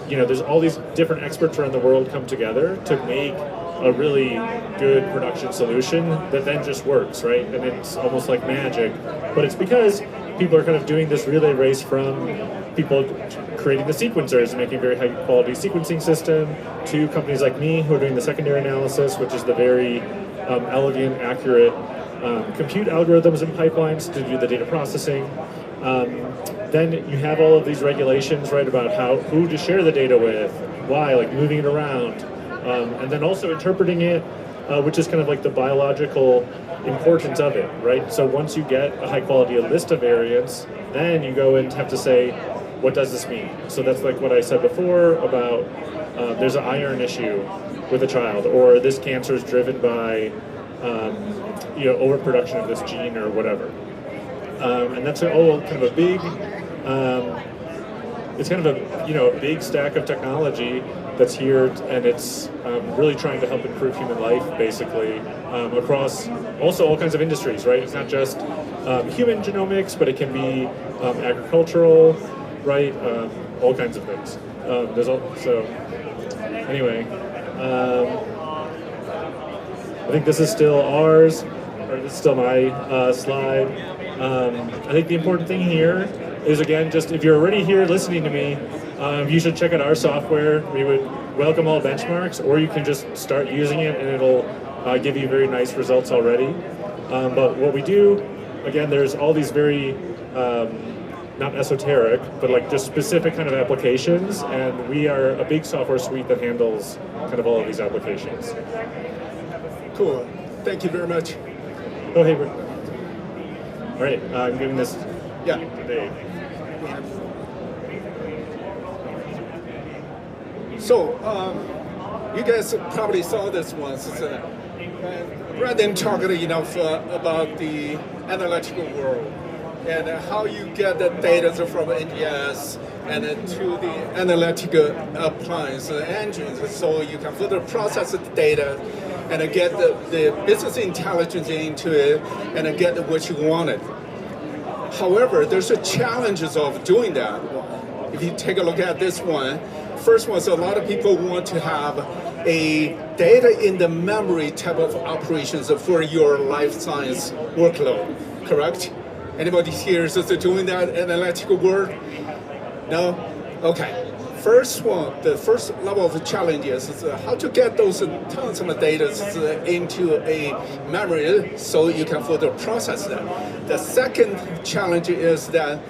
there's all these different experts around the world come together to make a really good production solution that then just works, right? And it's almost like magic. But it's because people are kind of doing this relay race from people creating the sequencers and making very high quality sequencing system to companies like me who are doing the secondary analysis, which is the very elegant, accurate compute algorithms and pipelines to do the data processing. Then you have all of these regulations, right, about who to share the data with, why, like moving it around, and then also interpreting it, which is kind of like the biological importance of it, right? So once you get a high quality list of variants, then you go and have to say, what does this mean? So that's like what I said before about there's an iron issue with a child, or this cancer is driven by overproduction of this gene or whatever. And that's all kind of a big, it's kind of a big stack of technology that's here, and it's really trying to help improve human life, basically, across also all kinds of industries, right? It's not just human genomics, but it can be agricultural, right? All kinds of things. Anyway, I think this is still ours, or this is still my slide. I think the important thing here is, again, just if you're already here listening to me, you should check out our software. We would welcome all benchmarks, or you can just start using it and it'll give you very nice results already. But what we do, again, there's all these very, not esoteric, but like just specific kind of applications, and we are a big software suite that handles kind of all of these applications. Cool. Thank you very much. Oh, hey, all right, I'm giving this today. So, you guys probably saw this once. Brandon talked enough about the analytical world and how you get the data from NGS and to the analytical appliance engines, so you can further process the data and get the business intelligence into it and get what you wanted. However, there's the challenges of doing that. If you take a look at this one, first one is a lot of people want to have a data in the memory type of operations for your life science workload, correct? Anybody here is doing that analytical work? No? Okay. The first level of challenge is how to get those tons of data into a memory so you can further process them. The second challenge is that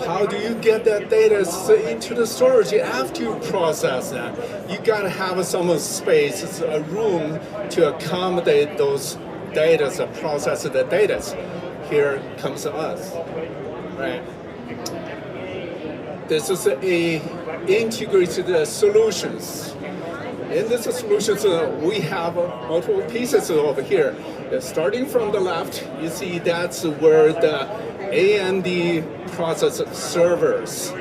how do you get that data into the storage after you process that? You gotta have some space, a room to accommodate those data, process the data. Here comes us, right? This is a integrated solutions. In this solutions, we have multiple pieces over here. Starting from the left, you see that's where the AMD process servers.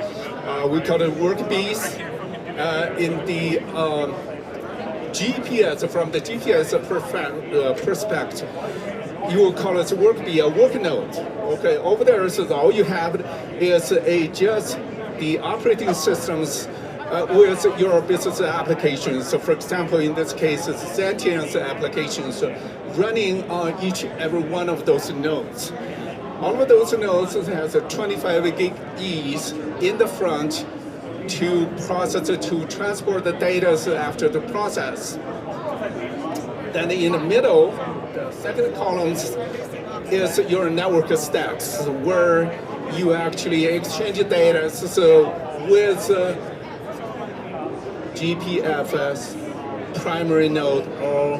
We call it workbees. In the GPS, from the GPS perspective, you will call it workbee, a work node. Okay, over there, so all you have is just the operating systems with your business applications. So for example, in this case, it's Sentience applications running on each and every one of those nodes. All of those nodes has a 25 gig E's in the front to process, to transport the data after the process. Then in the middle, the second column is your network stacks, where you actually exchange data with GPFS primary node, or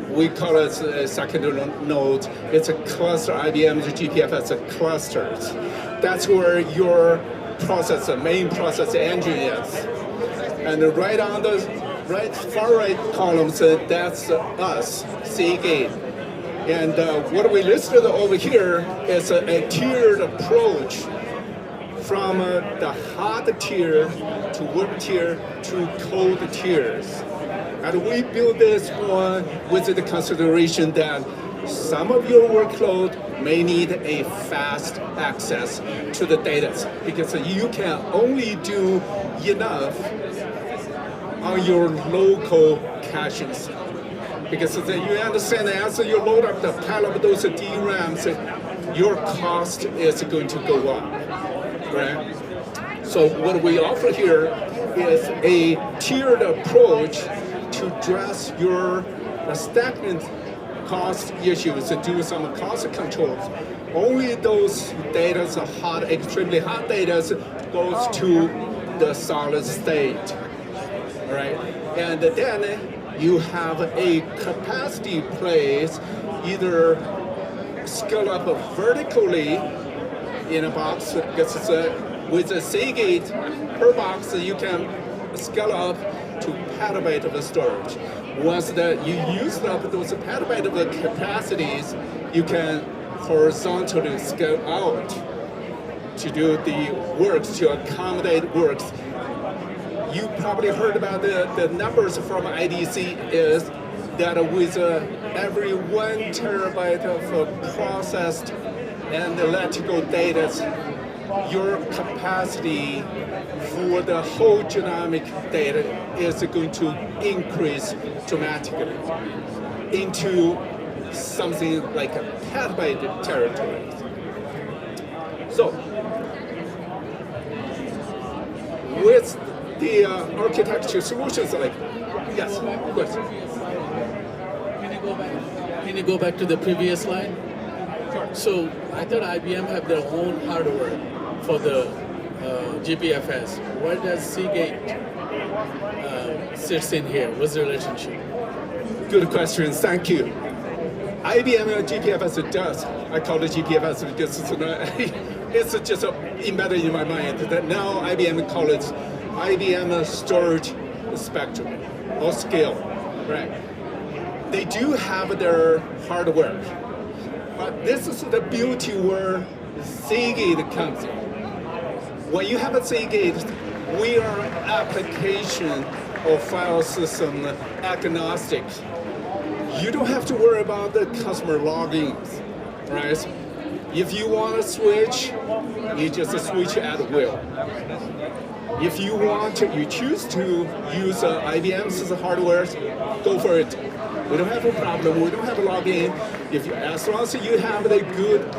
we call it a secondary node. It's a cluster, IBM's GPFS clusters. That's where your main process engine is. And right on the far right columns, that's us, Seagate. And what we listed over here is a tiered approach from the hard tier to work tier to cold tiers. And we built this one with the consideration that some of your workload may need a fast access to the data, because you can only do enough on your local caches. Because you understand, as you load up the pile of those DRAMs, your cost is going to go up, right? So what we offer here is a tiered approach to address your stagnant cost issues and do some cost controls. Only those data, extremely hot data, goes to the solid state, all right? And then you have a capacity place, either scale up vertically in a box, because with a Seagate per box, you can scale up to petabyte of storage. Once that you use up those petabyte of capacities, you can horizontally scale out to do the works, to accommodate works. You probably heard about the numbers from IDC is that with every 1 terabyte of processed and electrical data, your capacity for the whole genomic data is going to increase dramatically into something like a petabyte territory. So, with the architecture solutions, like, yes, question. Can you go back to the previous slide? So I thought IBM have their own hardware for the GPFS. Where does Seagate sits in here? What's the relationship? Good question. Thank you. IBM GPFS does. I call it GPFS because it's just embedded in my mind that now IBM calls it IBM Storage Spectrum or Scale, right? They do have their hardware, but this is the beauty where Seagate comes in. When you have a Seagate, we are application or file system agnostic. You don't have to worry about the customer logins, right? If you want to switch, you just switch at will. If you choose to use IBM's hardware, go for it. We don't have a problem. We don't have a login. As long as you have the good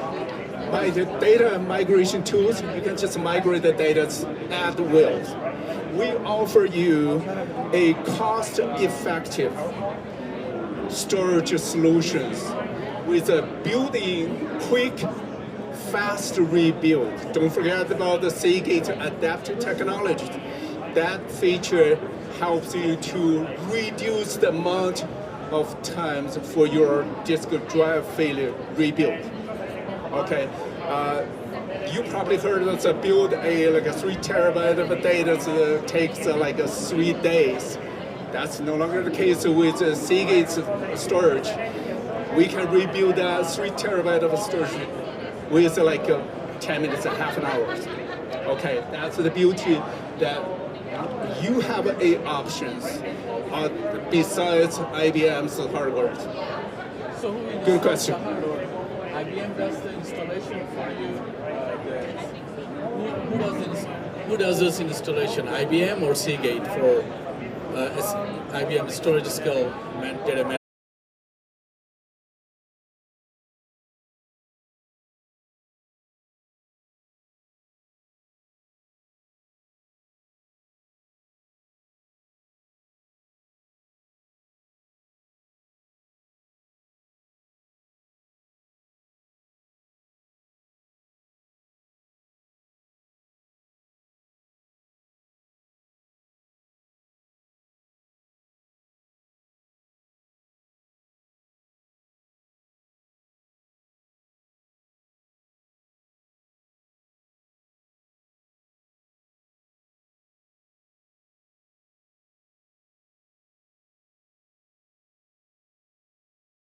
data migration tools, you can just migrate the data at will. We offer you a cost-effective storage solutions with a built-in quick, fast rebuild. Don't forget about the Seagate adaptive technology. That feature helps you to reduce the amount of times for your disk drive failure rebuild. Okay, you probably heard us build like a 3 terabyte of data takes like 3 days. That's no longer the case with Seagate's storage. We can rebuild that 3 terabyte of storage with like 10 minutes, half an hour. Okay, that's the beauty that you have options besides IBM's hardware. So who Good question. IBM does the installation for you. Who does this installation? IBM or Seagate for IBM storage scale data management?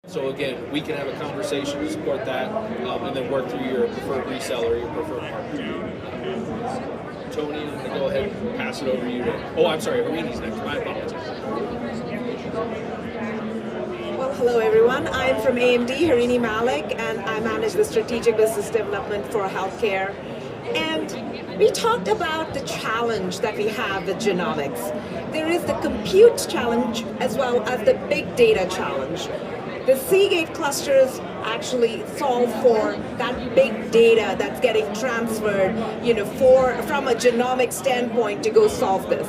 So again, we can have a conversation to support that, and then work through your preferred reseller, your preferred partner. Tony, I'm going to go ahead and pass it over to you. Oh, I'm sorry, Harini's next. My apologies. Well, hello everyone. I'm from AMD, Harini Malik, and I manage the strategic business development for healthcare. And we talked about the challenge that we have with genomics. There is the compute challenge as well as the big data challenge. The Seagate clusters actually solve for that big data that's getting transferred, from a genomic standpoint to go solve this.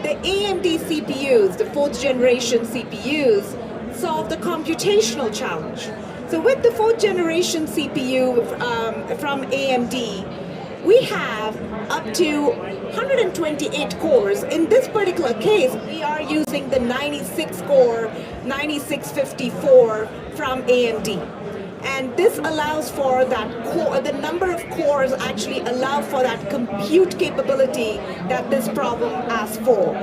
The AMD CPUs, the 4th generation CPUs, solve the computational challenge. So with the 4th generation CPU from AMD, we have up to 128 cores. In this particular case, we are using the 96-core 9654 from AMD. And this allows for that core, the number of cores actually allow for that compute capability that this problem asks for.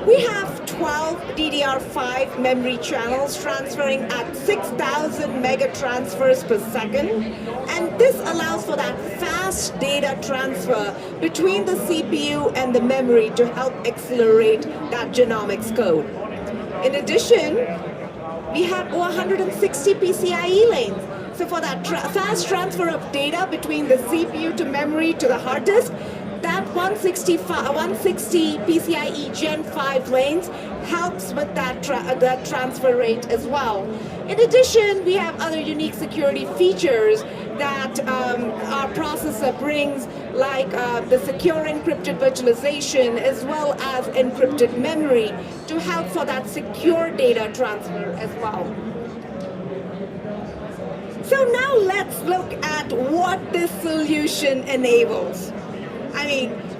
We have 12 DDR5 memory channels transferring at 6,000 mega transfers per second, and this allows for that fast data transfer between the CPU and the memory to help accelerate that genomics code. In addition, we have over 160 PCIe lanes. So for that fast transfer of data between the CPU to memory to the hard disk, that 160 PCIe Gen 5 lanes helps with that transfer rate as well. In addition, we have other unique security features that our processor brings, like the secure encrypted virtualization as well as encrypted memory to help for that secure data transfer as well. So now let's look at what this solution enables.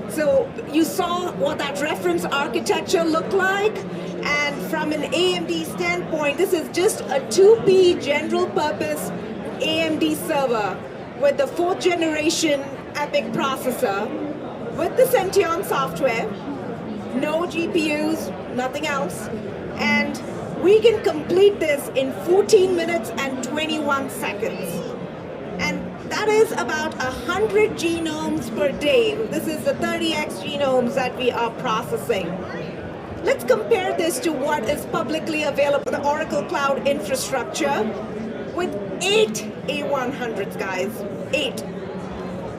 So you saw what that reference architecture looked like, and from an AMD standpoint, this is just a 2P general purpose AMD server with the 4th generation EPYC processor, with the Sentient software, no GPUs, nothing else, and we can complete this in 14 minutes and 21 seconds. And that is about 100 genomes per day. This is the 30x genomes that we are processing. Let's compare this to what is publicly available, the Oracle Cloud infrastructure, with 8 A100s, guys, 8.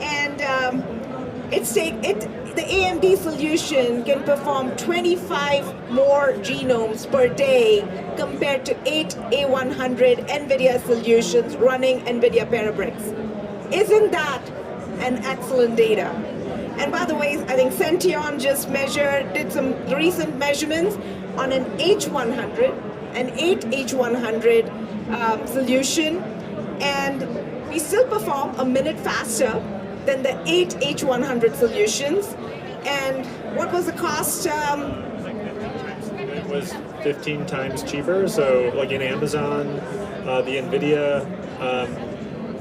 And the AMD solution can perform 25 more genomes per day compared to 8 A100 NVIDIA solutions running NVIDIA Parabricks. Isn't that an excellent data? And by the way, I think Sentient just did some recent measurements on an H100, an 8H100 solution, and we still perform a minute faster than the 8H100 solutions. And what was the cost? It was 15 times cheaper. So like in Amazon, the NVIDIA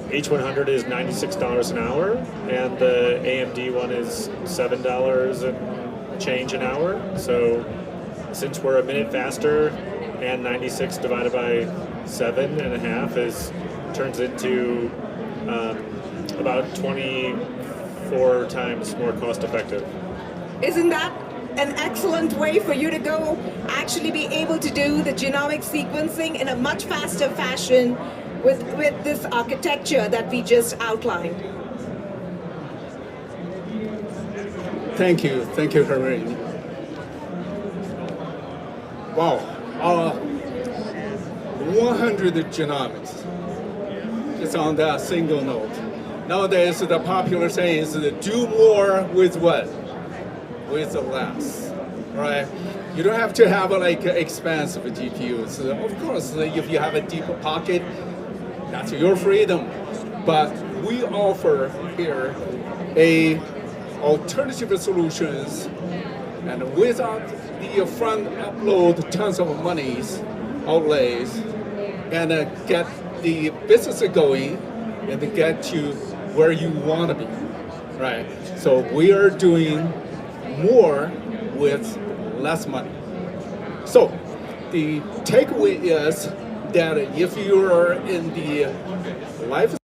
H100 is $96 an hour, and the AMD one is $7 and change an hour. So since we're a minute faster, and 96 divided by 7.5 turns into about 24 times more cost effective. Isn't that an excellent way for you to go actually be able to do the genomic sequencing in a much faster fashion with this architecture that we just outlined? Thank you, Harini. Wow, 100 genomics, just on that single node. Nowadays, the popular saying is do more with what? With less, right? You don't have to have expensive GPUs. Of course, if you have a deeper pocket, that's your freedom. But we offer here alternative solutions, and without the front upload tons of monies, outlays, and get the business going and get you where you want to be, right? So we are doing more with less money. So the takeaway is that if you are in the life